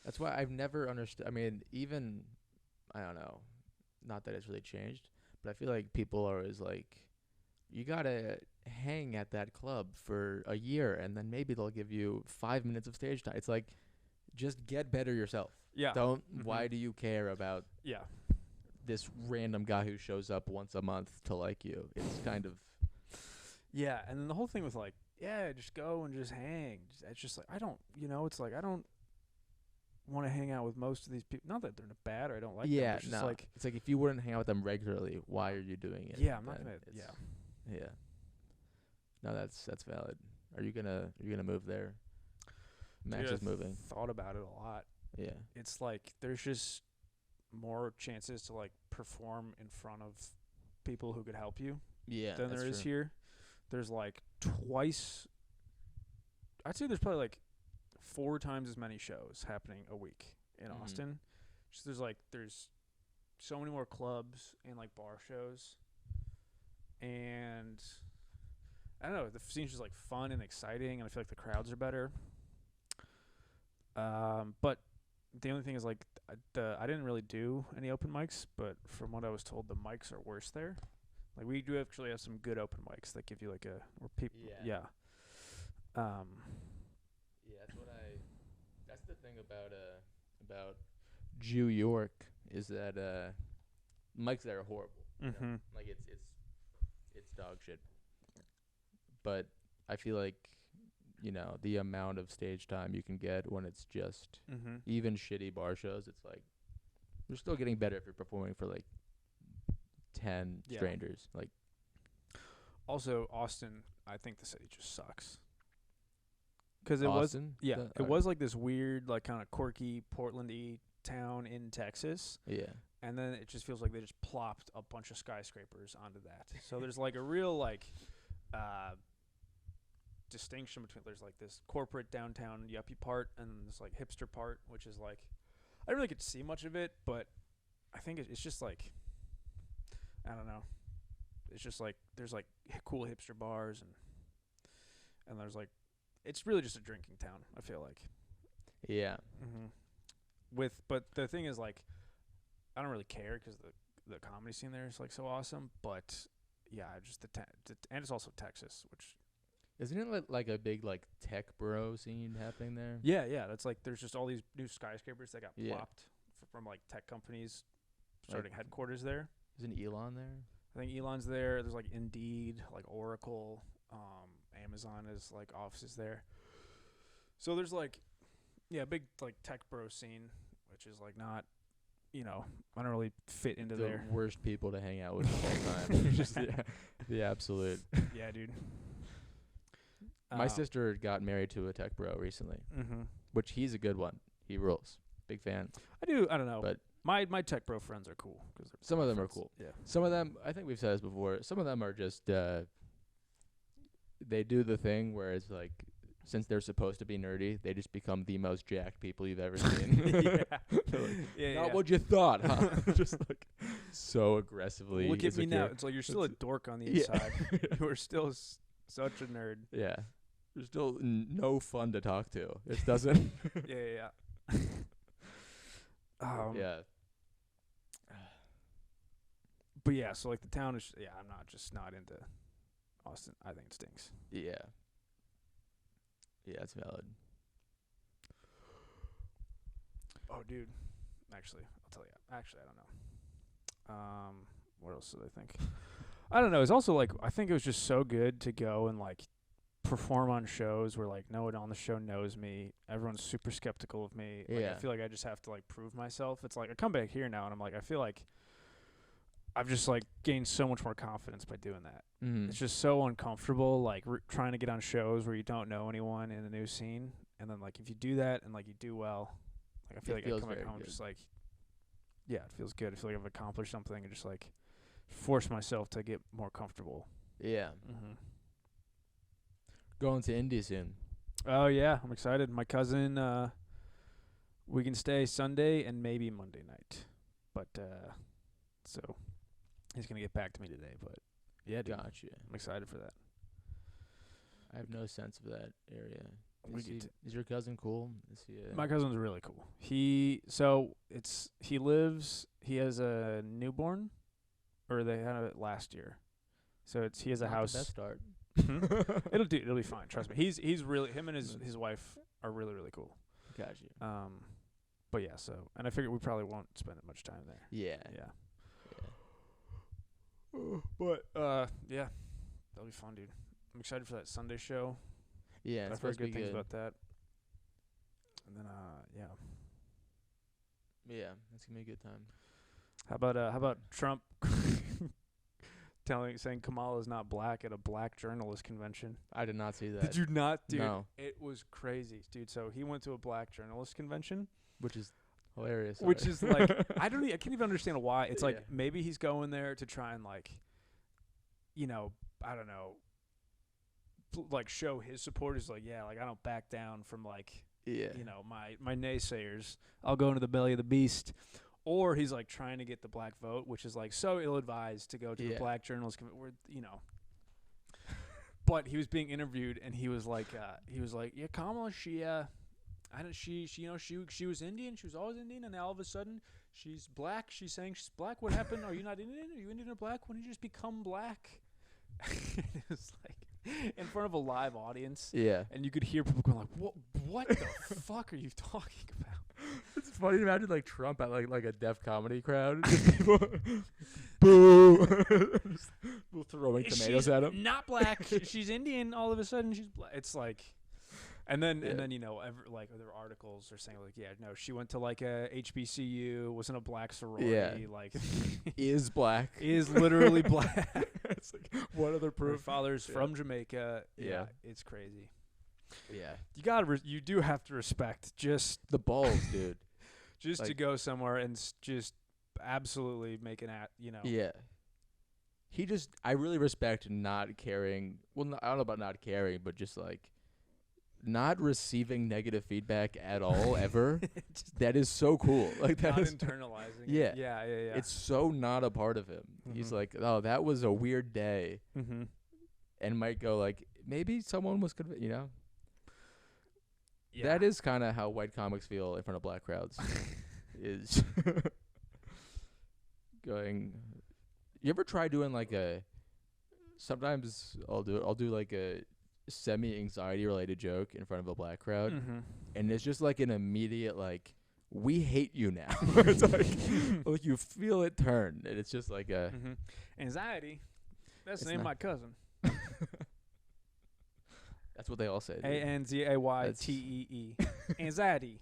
Speaker 1: That's why I've never understood. I mean, even, I don't know, not that it's really changed, but I feel like people are always like, you got to hang at that club for a year and then maybe they'll give you 5 minutes of stage time. It's like, just get better yourself.
Speaker 2: Yeah.
Speaker 1: Don't. Why do you care about
Speaker 2: Yeah.
Speaker 1: this random guy who shows up once a month to like you? It's kind of.
Speaker 2: Yeah, and then the whole thing with like, yeah, just go and just hang. It's just like I don't, it's like I don't want to hang out with most of these people. Not that they're bad or I don't like them.
Speaker 1: Yeah,
Speaker 2: It's just
Speaker 1: no.
Speaker 2: like,
Speaker 1: It's like if you wouldn't hang out with them regularly, why are you doing it?
Speaker 2: yeah, I'm not
Speaker 1: Then
Speaker 2: gonna.
Speaker 1: it's-
Speaker 2: Yeah.
Speaker 1: Yeah. No, that's valid. Are you gonna move there? Max
Speaker 2: Dude,
Speaker 1: is moving.
Speaker 2: Thought about it a lot.
Speaker 1: Yeah.
Speaker 2: It's like there's just more chances to like perform in front of people who could help you
Speaker 1: Yeah.
Speaker 2: than
Speaker 1: that's
Speaker 2: there is
Speaker 1: true.
Speaker 2: here. There's like twice. I'd say there's probably like 4 times as many shows happening a week in
Speaker 1: Mhm.
Speaker 2: Austin. Just there's so many more clubs and like bar shows, and I don't know. The scene's just like fun and exciting, and I feel like the crowds are better. But the only thing is like I didn't really do any open mics, but from what I was told, the mics are worse there. Like we do actually have some good open mics that give you like where people
Speaker 1: Yeah, that's the thing about Jew York is that mics there are horrible. you know?
Speaker 2: Mhm.
Speaker 1: Like it's dog shit. But I feel like the amount of stage time you can get when it's just
Speaker 2: Mhm.
Speaker 1: even shitty bar shows, it's like you're still getting better if you're performing for like 10
Speaker 2: Yeah.
Speaker 1: strangers. Like
Speaker 2: Also, Austin, I think the city just sucks. 'Cause
Speaker 1: Austin,
Speaker 2: it was like this weird, like kind of quirky Portland-y town in Texas,
Speaker 1: yeah.
Speaker 2: and then it just feels like they just plopped a bunch of skyscrapers onto that. So there's like a real like distinction between there's like this corporate downtown yuppie part and then this like hipster part, which is like I don't really get to see much of it, but I think it's just like I don't know. It's just like there's like cool hipster bars and there's like it's really just a drinking town. I feel like.
Speaker 1: Yeah.
Speaker 2: But the thing is like I don't really care because the comedy scene there is like so awesome. But yeah, just and it's also Texas, which
Speaker 1: Isn't it like a big like tech bro scene happening there?
Speaker 2: yeah, that's like there's just all these new skyscrapers that got
Speaker 1: Yeah.
Speaker 2: plopped from like tech companies starting headquarters there.
Speaker 1: Isn't Elon there?
Speaker 2: I think Elon's there. There's like Indeed, like Oracle, Amazon is like offices there. So there's like, big like tech bro scene, which is like not, I don't really fit into
Speaker 1: the
Speaker 2: there.
Speaker 1: worst people to hang out with all time. Just the absolute.
Speaker 2: Yeah, dude.
Speaker 1: My sister got married to a tech bro recently,
Speaker 2: Mm-hmm.
Speaker 1: which he's a good one. He rules. Big fan.
Speaker 2: I don't know.
Speaker 1: But
Speaker 2: my tech bro friends are cool.
Speaker 1: some of them are cool.
Speaker 2: Yeah.
Speaker 1: Some of them, I think we've said this before, some of them are just, they do the thing where it's like, since they're supposed to be nerdy, they just become the most jacked people you've ever seen. Not what you thought, huh? Just like so aggressively.
Speaker 2: Look at me now.
Speaker 1: insecure.
Speaker 2: It's like you're still a dork on the
Speaker 1: Yeah.
Speaker 2: inside. You are still such a nerd.
Speaker 1: Yeah. There's still no fun to talk to. It doesn't.
Speaker 2: Yeah.
Speaker 1: Yeah.
Speaker 2: But yeah, so like the town is I'm not into Austin. I think it stinks.
Speaker 1: Yeah. Yeah, it's valid.
Speaker 2: Oh, dude. Actually, I'll tell you. Actually, I don't know. What else did I think? I don't know. It's also like I think it was just so good to go and like perform on shows where like no one on the show knows me. Everyone's super skeptical of me. Like,
Speaker 1: Yeah.
Speaker 2: I feel like I just have to like prove myself. It's like I come back here now and I'm like I feel like I've just like gained so much more confidence by doing that.
Speaker 1: Mm-hmm.
Speaker 2: It's just so uncomfortable, like trying to get on shows where you don't know anyone in a new scene, and then like if you do that and like you do well, like I feel like I
Speaker 1: feels
Speaker 2: come back
Speaker 1: very
Speaker 2: home
Speaker 1: good.
Speaker 2: just like, it feels good. I feel like I've accomplished something and just like force myself to get more comfortable.
Speaker 1: Yeah.
Speaker 2: Mm-hmm.
Speaker 1: Going to Indy soon.
Speaker 2: Oh yeah, I'm excited. My cousin, we can stay Sunday and maybe Monday night, but so he's gonna get back to me today. But yeah, dude,
Speaker 1: Gotcha.
Speaker 2: I'm excited for that.
Speaker 1: I have no sense of that area.
Speaker 2: We
Speaker 1: Is,
Speaker 2: get
Speaker 1: is your cousin cool? Is he
Speaker 2: My cousin's really cool. He has a newborn, or they had it last year. So he has a
Speaker 1: not the
Speaker 2: house.
Speaker 1: best start.
Speaker 2: It'll be fine. Trust me. He's really him and his wife are really really cool.
Speaker 1: Gotcha.
Speaker 2: But yeah, so, and I figured we probably won't spend that much time there.
Speaker 1: Yeah.
Speaker 2: But yeah, that'll be fun, dude. I'm excited for that Sunday show.
Speaker 1: Yeah, it's
Speaker 2: I've heard
Speaker 1: supposed to be
Speaker 2: good things
Speaker 1: good.
Speaker 2: about that. And then yeah.
Speaker 1: Yeah, it's gonna be a good time.
Speaker 2: How about Trump saying Kamala is not black at a black journalist convention?
Speaker 1: I did not see that.
Speaker 2: Did you not, dude?
Speaker 1: No.
Speaker 2: It was crazy, dude. So he went to a black journalist convention,
Speaker 1: Which is hilarious.
Speaker 2: which is like I can't even understand why. It's like
Speaker 1: Yeah.
Speaker 2: maybe he's going there to try and like, I don't know, like show his supporters like, yeah, like I don't back down from like,
Speaker 1: yeah.
Speaker 2: my naysayers. I'll go into the belly of the beast. Or he's like trying to get the black vote, which is like so ill-advised to go to the black journalist where But he was being interviewed and he was like, yeah, Kamala, she was Indian, she was always Indian, and now all of a sudden she's black. She's saying she's black. What happened? Are you not Indian? Are you Indian or black? When did you just become black? It was like in front of a live audience.
Speaker 1: Yeah.
Speaker 2: And you could hear people going like, what the fuck are you talking about?
Speaker 1: It's funny to imagine like Trump at like a deaf comedy crowd. Just people boo. People throwing tomatoes at him.
Speaker 2: Not black. She's Indian. All of a sudden she's black. It's like, and then like there were articles are saying like, yeah, no, she went to like a HBCU, was in a black sorority, like
Speaker 1: is black.
Speaker 2: Is literally black.
Speaker 1: It's like what other
Speaker 2: Her
Speaker 1: proof?
Speaker 2: father's from Jamaica.
Speaker 1: Yeah.
Speaker 2: It's crazy.
Speaker 1: Yeah.
Speaker 2: You do have to respect just
Speaker 1: The balls, dude.
Speaker 2: just
Speaker 1: like,
Speaker 2: to go somewhere and just absolutely make an
Speaker 1: Yeah. I really respect not caring. Well, I don't know about not caring, but just like not receiving negative feedback at all ever. That is so cool. Like that
Speaker 2: not
Speaker 1: is
Speaker 2: internalizing.
Speaker 1: Yeah.
Speaker 2: Yeah.
Speaker 1: It's so not a part of him. He's like, oh, that was a weird day, and might go like, maybe someone was Yeah. That is kind of how white comics feel in front of black crowds. Is going. You ever try doing like sometimes I'll do like a semi-anxiety related joke in front of a black crowd, and it's just like an immediate like, we hate you now. It's like you feel it turn, and it's just like a
Speaker 2: anxiety. That's the name of my cousin.
Speaker 1: That's what they all say.
Speaker 2: ANZAYTEE. Anxiety.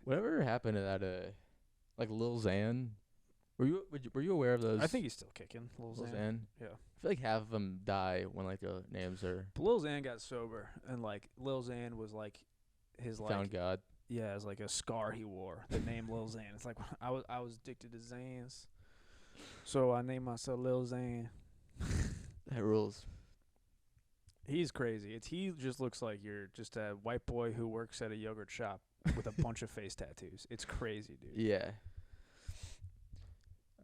Speaker 1: Whatever happened to that? Like Lil Xan. Were you aware of those?
Speaker 2: I think he's still kicking. Lil Xan. Yeah.
Speaker 1: I feel like half of them die when like their names are.
Speaker 2: But Lil Xan got sober, and like Lil Xan was like his like
Speaker 1: found God.
Speaker 2: Yeah, it's like a scar he wore. The name Lil Xan. It's like I was addicted to Xans, so I named myself Lil Xan.
Speaker 1: That rules.
Speaker 2: He's crazy. He just looks like you're just a white boy who works at a yogurt shop with a bunch of face tattoos. It's crazy, dude.
Speaker 1: Yeah.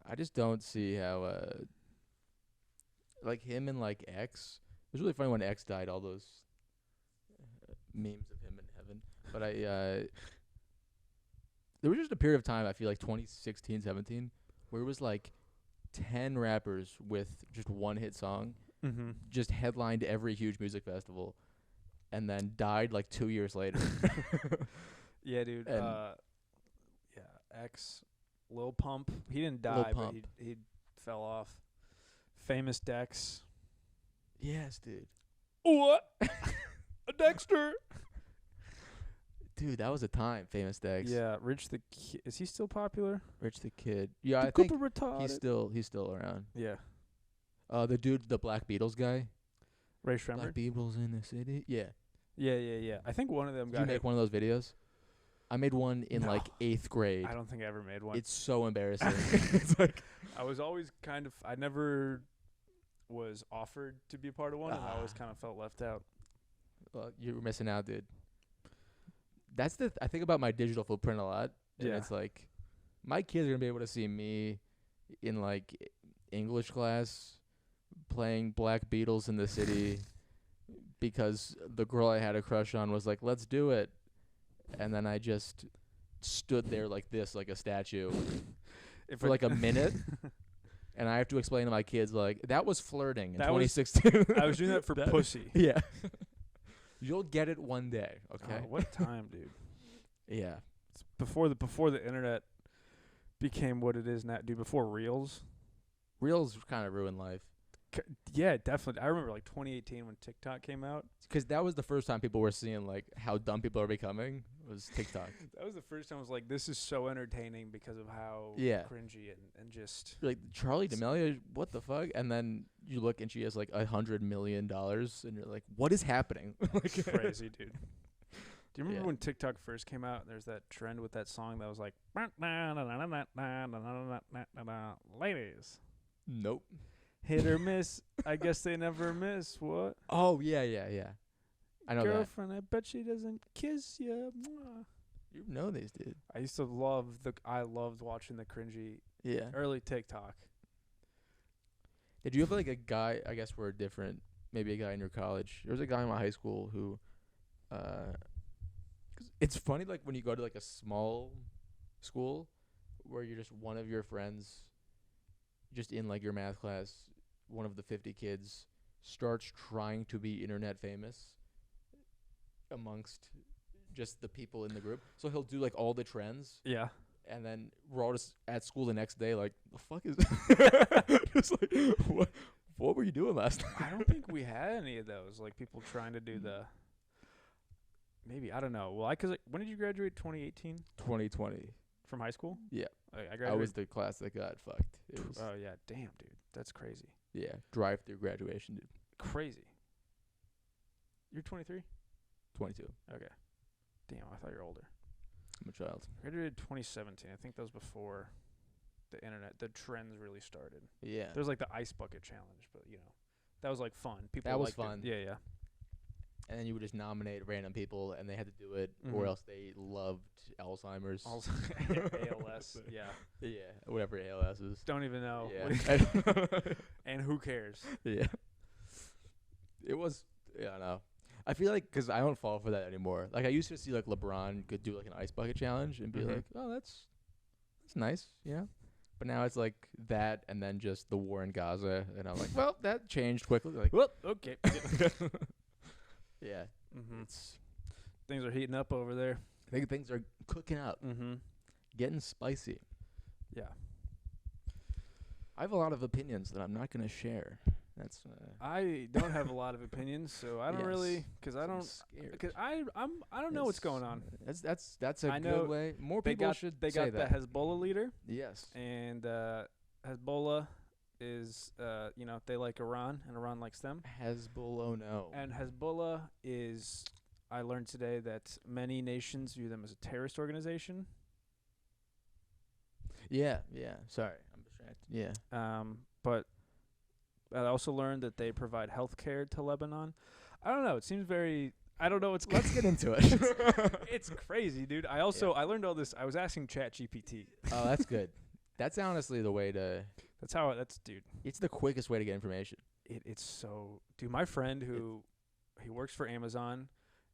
Speaker 1: I just don't see how like him and like X. It was really funny when X died. All those memes of him in heaven. But there was just a period of time, I feel like 2016, 17, where it was like 10 rappers with just one hit song. Just headlined every huge music festival, and then died like 2 years later.
Speaker 2: Yeah, dude. X, Lil Pump. He didn't die, but he fell off. Famous Dex.
Speaker 1: Yes, dude.
Speaker 2: What? Dexter.
Speaker 1: Dude, that was a time. Famous Dex.
Speaker 2: Yeah, Rich the Kid. Is he still popular?
Speaker 1: Rich the Kid. Yeah, I
Speaker 2: Cooper
Speaker 1: think
Speaker 2: retarded.
Speaker 1: he's still around.
Speaker 2: Yeah.
Speaker 1: The dude, the Black Beatles guy.
Speaker 2: Ray Shremmer.
Speaker 1: Black Beatles in the city. Yeah.
Speaker 2: Yeah. I think one of them
Speaker 1: Did you make one of those videos? I made one in like 8th grade.
Speaker 2: I don't think I ever made one.
Speaker 1: It's so embarrassing. It's like
Speaker 2: I was always I never was offered to be a part of one, and I always kind of felt left out.
Speaker 1: Well, you were missing out, dude. That's I think about my digital footprint a lot. And it's like, my kids are going to be able to see me in like English class playing Black Beatles in the city because the girl I had a crush on was like, let's do it. And then I just stood there like this, like a statue for like a minute. And I have to explain to my kids, like, that was flirting in 2016.
Speaker 2: I was doing that for pussy.
Speaker 1: Yeah. You'll get it one day, okay?
Speaker 2: Oh, what time, dude?
Speaker 1: Yeah.
Speaker 2: It's before the internet became what it is now, dude. Before Reels.
Speaker 1: Reels kind of ruined life.
Speaker 2: Yeah, definitely. I remember like 2018 when TikTok came out.
Speaker 1: Because that was the first time people were seeing like how dumb people are becoming was TikTok.
Speaker 2: That was the first time I was like, this is so entertaining because of how cringy and just
Speaker 1: like Charlie D'Amelio, what the fuck? And then you look and she has like $100 million, and you're like, what is happening?
Speaker 2: Like, crazy, dude. Do you remember when TikTok first came out? There's that trend with that song that was like, ladies.
Speaker 1: Nope.
Speaker 2: Hit or miss. I guess they never miss. What?
Speaker 1: Oh, yeah. I know
Speaker 2: Girlfriend, I bet she doesn't kiss you.
Speaker 1: You know these, dude.
Speaker 2: I used to I loved watching the cringy early TikTok.
Speaker 1: Did you have like a guy, I guess we're different, maybe a guy in your college. There was a guy in my high school who, 'cause it's funny like when you go to like a small school where you're just one of your friends, just in like your math class, one of the 50 kids starts trying to be internet famous amongst just the people in the group. So he'll do like all the trends.
Speaker 2: Yeah.
Speaker 1: And then we're all just at school the next day like, the fuck is just like, what were you doing last night?
Speaker 2: I don't think we had any of those, like people trying to do the maybe, I don't know. Well, when did you graduate? 2018?
Speaker 1: 2020.
Speaker 2: From high school?
Speaker 1: Yeah.
Speaker 2: I graduated.
Speaker 1: I was the class that got fucked.
Speaker 2: Oh, yeah. Damn, dude. That's crazy.
Speaker 1: Yeah. Drive-through graduation, dude.
Speaker 2: Crazy. You're 23?
Speaker 1: 22.
Speaker 2: Okay. Damn, I thought you were older.
Speaker 1: I'm a child.
Speaker 2: I graduated 2017. I think that was before the internet, the trends really started.
Speaker 1: Yeah.
Speaker 2: There was like the ice bucket challenge, but that was like fun.
Speaker 1: That was fun.
Speaker 2: Yeah.
Speaker 1: And then you would just nominate random people, and they had to do it, or else they loved Alzheimer's.
Speaker 2: ALS, yeah.
Speaker 1: Yeah, whatever ALS is.
Speaker 2: Don't even know.
Speaker 1: Yeah.
Speaker 2: And who cares?
Speaker 1: Yeah. It was, I don't know. I feel like, because I don't fall for that anymore. Like, I used to see, like, LeBron could do, like, an ice bucket challenge and be like, oh, that's nice, But now it's, like, that and then just the war in Gaza. And I'm like, well, that changed quickly. Like,
Speaker 2: well, okay.
Speaker 1: Yeah.
Speaker 2: Things are heating up over there.
Speaker 1: I think things are cooking up. Getting spicy.
Speaker 2: Yeah.
Speaker 3: I have a lot of opinions that I'm not going to share. That's
Speaker 2: I don't have a lot of opinions, so I don't really, because I don't know what's going on.
Speaker 1: That's a good way. More people should
Speaker 2: they
Speaker 1: say
Speaker 2: got
Speaker 1: that.
Speaker 2: the Hezbollah leader.
Speaker 1: Yes.
Speaker 2: And Hezbollah is they like Iran, and Iran likes them.
Speaker 1: Hezbollah, no.
Speaker 2: And Hezbollah is, I learned today that many nations view them as a terrorist organization.
Speaker 1: Yeah. Sorry, I'm distracted. Yeah.
Speaker 2: But I also learned that they provide health care to Lebanon. I don't know. It seems very. I don't know what's.
Speaker 1: Let's get into it.
Speaker 2: It's crazy, dude. I learned all this. I was asking ChatGPT.
Speaker 1: Oh, that's good. That's honestly the way to.
Speaker 2: Dude.
Speaker 1: It's the quickest way to get information.
Speaker 2: It's so. Dude, my friend he works for Amazon,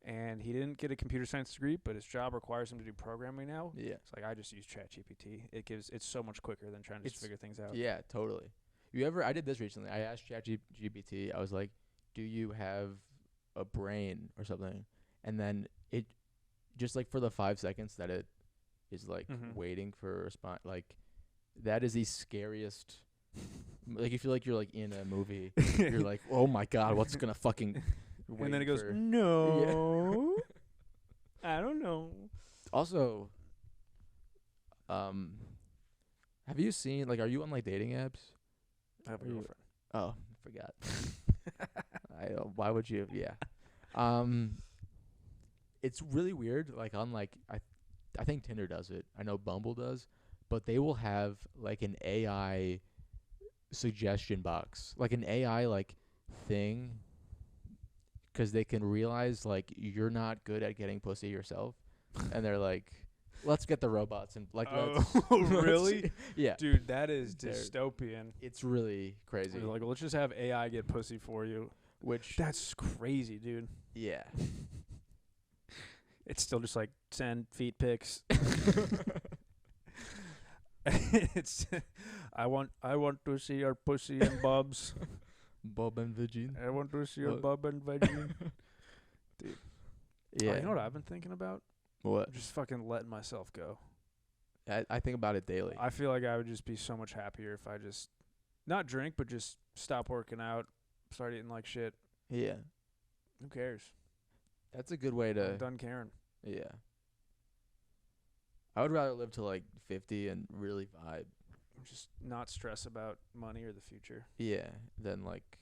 Speaker 2: and he didn't get a computer science degree, but his job requires him to do programming now.
Speaker 1: Yeah.
Speaker 2: It's like I just use ChatGPT. It's so much quicker than trying to just figure things out.
Speaker 1: Yeah, totally. I did this recently. I asked ChatGPT, I was like, do you have a brain or something? And then it, just like for the 5 seconds that it is like waiting for a response, like that is the scariest. Like you feel like you're like in a movie. You're like, oh my God, what's going to fucking wait
Speaker 2: and then it goes,
Speaker 1: for?
Speaker 2: no. Yeah. I don't know.
Speaker 1: Also, have you seen, like, are you on like dating apps?
Speaker 2: I have a girlfriend.
Speaker 1: Oh, I forgot. Why would you? Yeah. It's really weird. Like on like I think Tinder does it. I know Bumble does, but they will have like an AI suggestion box, like an AI like thing, because they can realize like you're not good at getting pussy yourself, and they're like, let's get the robots and like.
Speaker 2: Oh, really?
Speaker 1: Yeah,
Speaker 2: dude, that is dystopian.
Speaker 1: It's really crazy.
Speaker 2: They're like, well, let's just have AI get pussy for you. That's crazy, dude.
Speaker 1: Yeah.
Speaker 2: It's still just like send feet pics. I want to see your pussy and bobs.
Speaker 1: Bob and Virgin.
Speaker 2: I want to see your bob and vagine. Dude.
Speaker 1: Yeah.
Speaker 2: Oh, you know what I've been thinking about?
Speaker 1: What?
Speaker 2: Just fucking letting myself go.
Speaker 1: I think about it daily.
Speaker 2: I feel like I would just be so much happier if I just not drink, but just stop working out, start eating like shit.
Speaker 1: Yeah.
Speaker 2: Who cares?
Speaker 1: That's a good way to.
Speaker 2: I'm done caring.
Speaker 1: Yeah. I would rather live to like 50 and really vibe.
Speaker 2: Just not stress about money or the future.
Speaker 1: Yeah. Than like,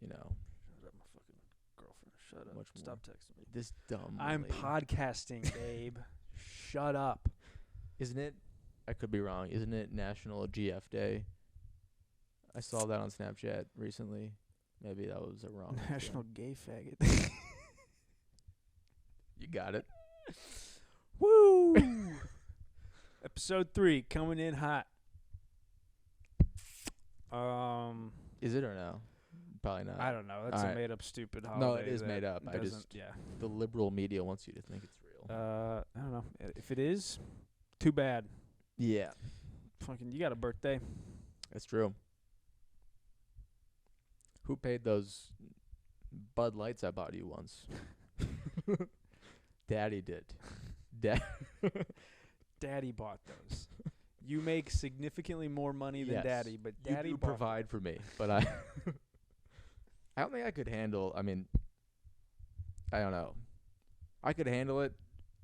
Speaker 1: you know.
Speaker 2: Shut up, my fucking girlfriend. Shut up.
Speaker 1: Much
Speaker 2: Stop
Speaker 1: more.
Speaker 2: texting me.
Speaker 1: This dumb.
Speaker 2: I'm
Speaker 1: lady.
Speaker 2: podcasting, babe. Shut up.
Speaker 1: Isn't it? I could be wrong. Isn't it National GF Day? I saw that on Snapchat recently. Maybe that was a wrong.
Speaker 2: National Gay Faggot.
Speaker 1: You got it.
Speaker 2: Woo! Episode 3 coming in hot.
Speaker 1: Is it or no? Probably not.
Speaker 2: I don't know. That's
Speaker 1: Alright.
Speaker 2: a made up stupid holiday.
Speaker 1: No, it is
Speaker 2: that
Speaker 1: made up. I
Speaker 2: doesn't-
Speaker 1: just
Speaker 2: yeah.
Speaker 1: the liberal media wants you to think it's real.
Speaker 2: I don't know. If it is, too bad.
Speaker 1: Yeah,
Speaker 2: Fucking, you got a birthday.
Speaker 1: that's true. Who paid those Bud Lights I bought you once? Daddy did.
Speaker 2: Daddy bought those. You make significantly more money than
Speaker 1: Yes.
Speaker 2: Daddy, but Daddy
Speaker 1: you
Speaker 2: bought
Speaker 1: provide for me, but I I don't think I could handle. I mean, I don't know. I could handle it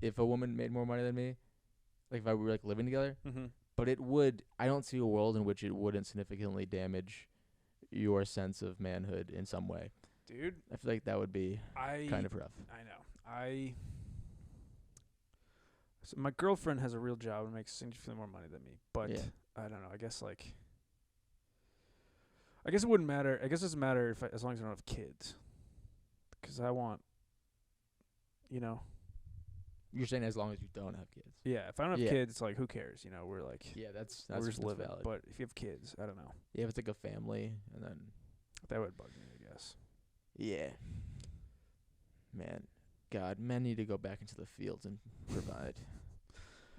Speaker 1: if a woman made more money than me, like if I were like living together.
Speaker 2: Mm-hmm.
Speaker 1: But it would. I don't see a world in which it wouldn't significantly damage your sense of manhood in some way.
Speaker 2: Dude,
Speaker 1: I feel like that would be kind of rough.
Speaker 2: I know. So my girlfriend has a real job and makes significantly more money than me, but
Speaker 1: Yeah.
Speaker 2: I don't know. I guess it wouldn't matter. I guess it doesn't matter if as long as I don't have kids, because I want, you know.
Speaker 1: You're saying as long as you don't have kids.
Speaker 2: Yeah, if I don't have
Speaker 1: Yeah.
Speaker 2: kids, it's like, who cares? You know, we're like,
Speaker 1: Yeah, that's
Speaker 2: we're just living.
Speaker 1: valid.
Speaker 2: But if you have kids, I don't know.
Speaker 1: Yeah, if it's like a family, and then
Speaker 2: That would bug me, I guess.
Speaker 1: yeah, man, God, men need to go back into the fields and provide.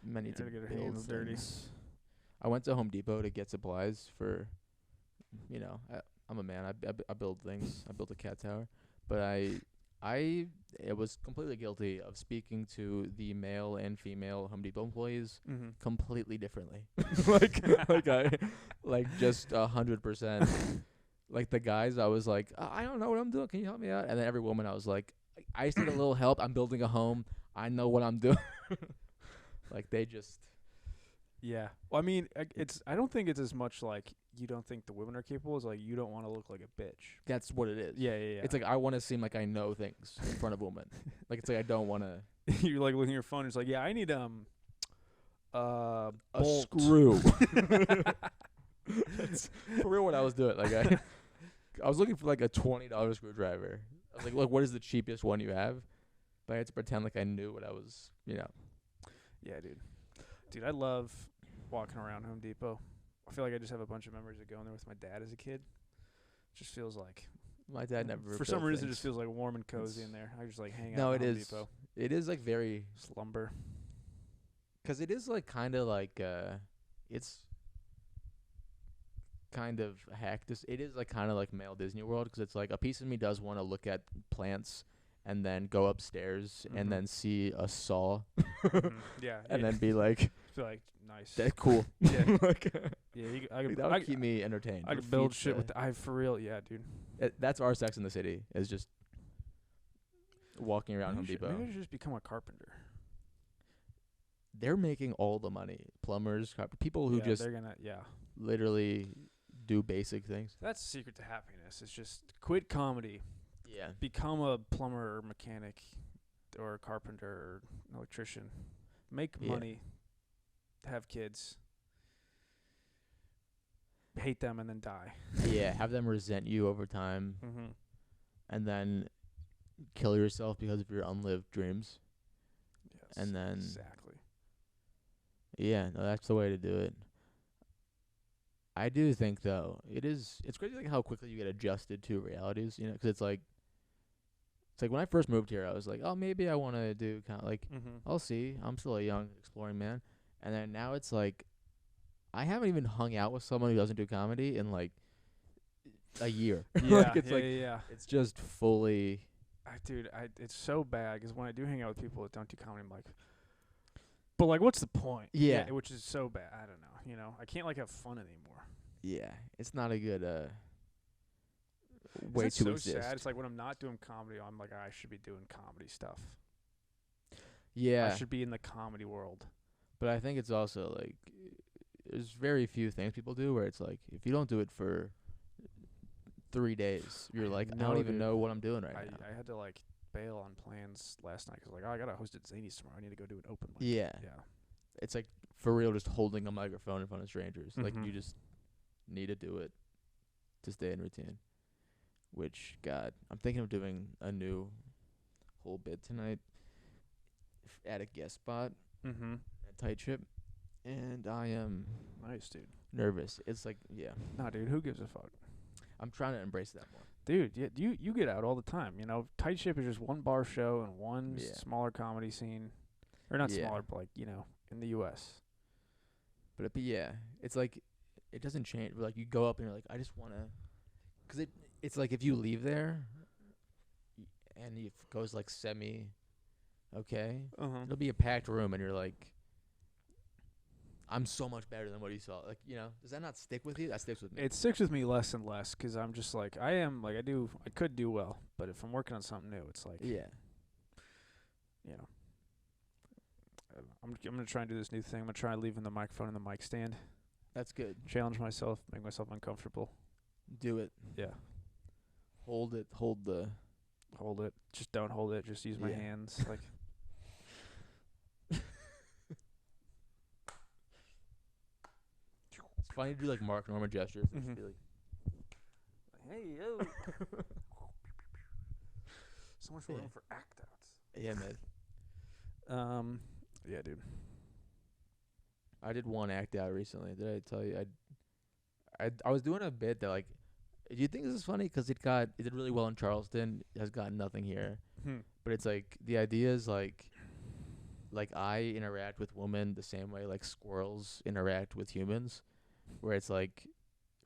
Speaker 1: Men need to
Speaker 2: Gotta get their
Speaker 1: build
Speaker 2: hands dirty.
Speaker 1: things. I went to Home Depot to get supplies for, you know, I'm a man. I build things. I built a cat tower, but I was completely guilty of speaking to the male and female Home Depot employees
Speaker 2: Mm-hmm.
Speaker 1: completely differently. like just 100%. Like the guys, I was like, I don't know what I'm doing. Can you help me out? And then every woman, I was like, I just need a little help. I'm building a home. I know what I'm doing. Like they just.
Speaker 2: Yeah. Well, I mean, I don't think it's as much like you don't think the women are capable as like you don't want to look like a bitch.
Speaker 1: That's what it is.
Speaker 2: Yeah.
Speaker 1: It's like I want to seem like I know things in front of women. Like it's like I don't want to.
Speaker 2: You're like looking at your phone. It's like, yeah, I need
Speaker 1: A
Speaker 2: bolt.
Speaker 1: screw. That's for real what I was doing. Like I was looking for like a $20 screwdriver. I was like, look, what is the cheapest one you have? But I had to pretend like I knew what I was, you know.
Speaker 2: Yeah, dude, I love walking around Home Depot. I feel like I just have a bunch of memories of going there with my dad as a kid. Just feels like
Speaker 1: My dad never.
Speaker 2: for some
Speaker 1: built
Speaker 2: reason it
Speaker 1: things.
Speaker 2: just feels like warm and cozy
Speaker 1: It's-
Speaker 2: in there. I just like hang
Speaker 1: No,
Speaker 2: out
Speaker 1: it
Speaker 2: in Home
Speaker 1: is.
Speaker 2: Depot.
Speaker 1: It is like very.
Speaker 2: Slumber.
Speaker 1: Because it is like kind of like it's kind of hacked. It is like kind of like male Disney World because it's like a piece of me does want to look at plants and then go upstairs
Speaker 2: Mhm.
Speaker 1: and then see a saw
Speaker 2: Mhm. Yeah.
Speaker 1: and
Speaker 2: yeah.
Speaker 1: then be like,
Speaker 2: feel like nice.
Speaker 1: that's cool.
Speaker 2: Yeah.
Speaker 1: Like,
Speaker 2: Yeah, I
Speaker 1: like,
Speaker 2: could,
Speaker 1: that would keep me entertained.
Speaker 2: I
Speaker 1: It
Speaker 2: could build
Speaker 1: feeds
Speaker 2: shit
Speaker 1: the-
Speaker 2: with I for real. Yeah, dude.
Speaker 1: That's our Sex in the City is just walking around Home Depot.
Speaker 2: Maybe I should just become a carpenter.
Speaker 1: They're making all the money. Plumbers, people who
Speaker 2: Yeah,
Speaker 1: just
Speaker 2: they're gonna
Speaker 1: literally do basic things.
Speaker 2: That's the secret to happiness. It's just quit comedy,
Speaker 1: Yeah.
Speaker 2: become a plumber or mechanic or a carpenter or an electrician, make
Speaker 1: Yeah.
Speaker 2: money, have kids, hate them, and then die.
Speaker 1: Yeah, have them resent you over time
Speaker 2: Mm-hmm.
Speaker 1: and then kill yourself because of your unlived dreams.
Speaker 2: Yes.
Speaker 1: And then
Speaker 2: exactly.
Speaker 1: yeah, no, that's the way to do it. I do think though, it's crazy like how quickly you get adjusted to realities, you know, 'cause it's like when I first moved here, I was like, oh, maybe I want to do kind of like,
Speaker 2: Mm-hmm.
Speaker 1: I'll see. I'm still a young exploring man. And then now it's like, I haven't even hung out with someone who doesn't do comedy in like a year.
Speaker 2: Yeah,
Speaker 1: Like it's like
Speaker 2: yeah.
Speaker 1: it's just fully
Speaker 2: Dude, it's so bad because when I do hang out with people that don't do comedy, I'm like, but like, what's the point?
Speaker 1: Yeah.
Speaker 2: Which is so bad. I don't know. You know, I can't like have fun anymore.
Speaker 1: Yeah, it's not a good
Speaker 2: Isn't
Speaker 1: way
Speaker 2: that
Speaker 1: to
Speaker 2: so
Speaker 1: exist.
Speaker 2: sad? It's like when I'm not doing comedy, I'm like, I should be doing comedy stuff.
Speaker 1: Yeah,
Speaker 2: I should be in the comedy world.
Speaker 1: but I think it's also like there's very few things people do where it's like if you don't do it for 3 days, you're like, I don't even know what I'm doing right now.
Speaker 2: I had to like bail on plans last night 'cause like, oh, I got to host at Zany's tomorrow. I need to go do an open mic.
Speaker 1: Yeah.
Speaker 2: Yeah.
Speaker 1: It's like for real just holding a microphone in front of strangers. Like
Speaker 2: Mhm.
Speaker 1: you just need to do it to stay in routine. Which, God, I'm thinking of doing a new whole bit tonight at a guest spot
Speaker 2: Mm-hmm.
Speaker 1: at Tight Ship. And I am
Speaker 2: Nice, dude.
Speaker 1: nervous. It's like, yeah.
Speaker 2: Nah, dude, who gives a fuck?
Speaker 1: I'm trying to embrace that more.
Speaker 2: Dude, yeah, you get out all the time. You know, Tight Ship is just one bar show and one
Speaker 1: Yeah.
Speaker 2: smaller comedy scene. Or not
Speaker 1: Yeah.
Speaker 2: smaller, but like, you know, in the U.S.
Speaker 1: But yeah, it's like it doesn't change. But like you go up and you're like, I just want to, because it's like if you leave there, and it goes like semi, okay,
Speaker 2: Uh-huh.
Speaker 1: it'll be a packed room, and you're like, I'm so much better than what you saw. Like, you know, does that not stick with you? That sticks with me.
Speaker 2: It sticks with me less and less 'cause I'm just like, I could do well, but if I'm working on something new, it's like,
Speaker 1: Yeah.
Speaker 2: you know, I'm gonna try and do this new thing. I'm gonna try leaving the microphone in the mic stand.
Speaker 1: That's good.
Speaker 2: Challenge myself, make myself uncomfortable.
Speaker 1: Do it.
Speaker 2: Yeah.
Speaker 1: Hold it. Hold the.
Speaker 2: Hold it. Just don't hold it. Just use my
Speaker 1: Yeah.
Speaker 2: hands. Like,
Speaker 1: It's funny to do like Mark Norman gestures. And
Speaker 2: Mhm.
Speaker 1: just be like,
Speaker 2: hey, yo. So much room
Speaker 1: Yeah.
Speaker 2: for act outs.
Speaker 1: yeah, man.
Speaker 2: Yeah, dude.
Speaker 1: I did one act out recently. Did I tell you? I was doing a bit that like. Do you think this is funny? 'Cause it did really well in Charleston. It has gotten nothing here. But it's like the idea is like I interact with women the same way like squirrels interact with humans, where it's like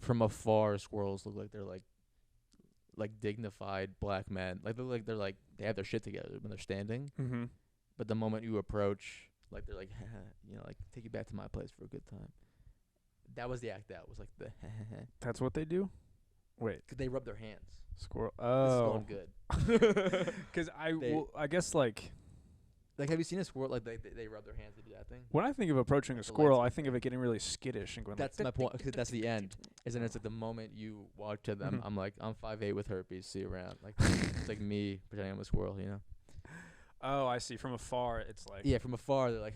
Speaker 1: from afar squirrels look like they're like dignified black men. Like they look like they have their shit together when they're standing.
Speaker 2: Mm-hmm.
Speaker 1: But the moment you approach, like they're like, you know, like take you back to my place for a good time. That was the act out. Was like the
Speaker 2: That's what they do? Wait.
Speaker 1: 'cause they rub their hands.
Speaker 2: Squirrel.
Speaker 1: This is
Speaker 2: Oh.
Speaker 1: going good.
Speaker 2: 'Cause
Speaker 1: They-
Speaker 2: I guess, like,
Speaker 1: Like, have you seen a squirrel? Like they rub their hands to do that thing.
Speaker 2: when I think of approaching a
Speaker 1: Like the
Speaker 2: squirrel,
Speaker 1: lights
Speaker 2: I think of it getting really skittish and going
Speaker 1: That's
Speaker 2: like,
Speaker 1: my point. 'Cause that's the end. Isn't it? It's like the moment you walk to them,
Speaker 2: Mhm.
Speaker 1: I'm like, I'm 5'8" with herpes. See you around. Like it's like me pretending I'm a squirrel. You know?
Speaker 2: oh, I see. From afar, it's like,
Speaker 1: Yeah. From afar, they're like,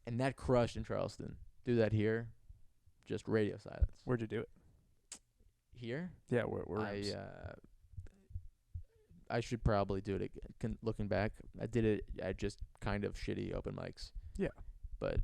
Speaker 1: and that crushed in Charleston. Do that here, just radio silence.
Speaker 2: where'd you do it?
Speaker 1: Here,
Speaker 2: Yeah, where
Speaker 1: I should probably do it again. Looking back, I did it at just kind of shitty open mics.
Speaker 2: Yeah.
Speaker 1: But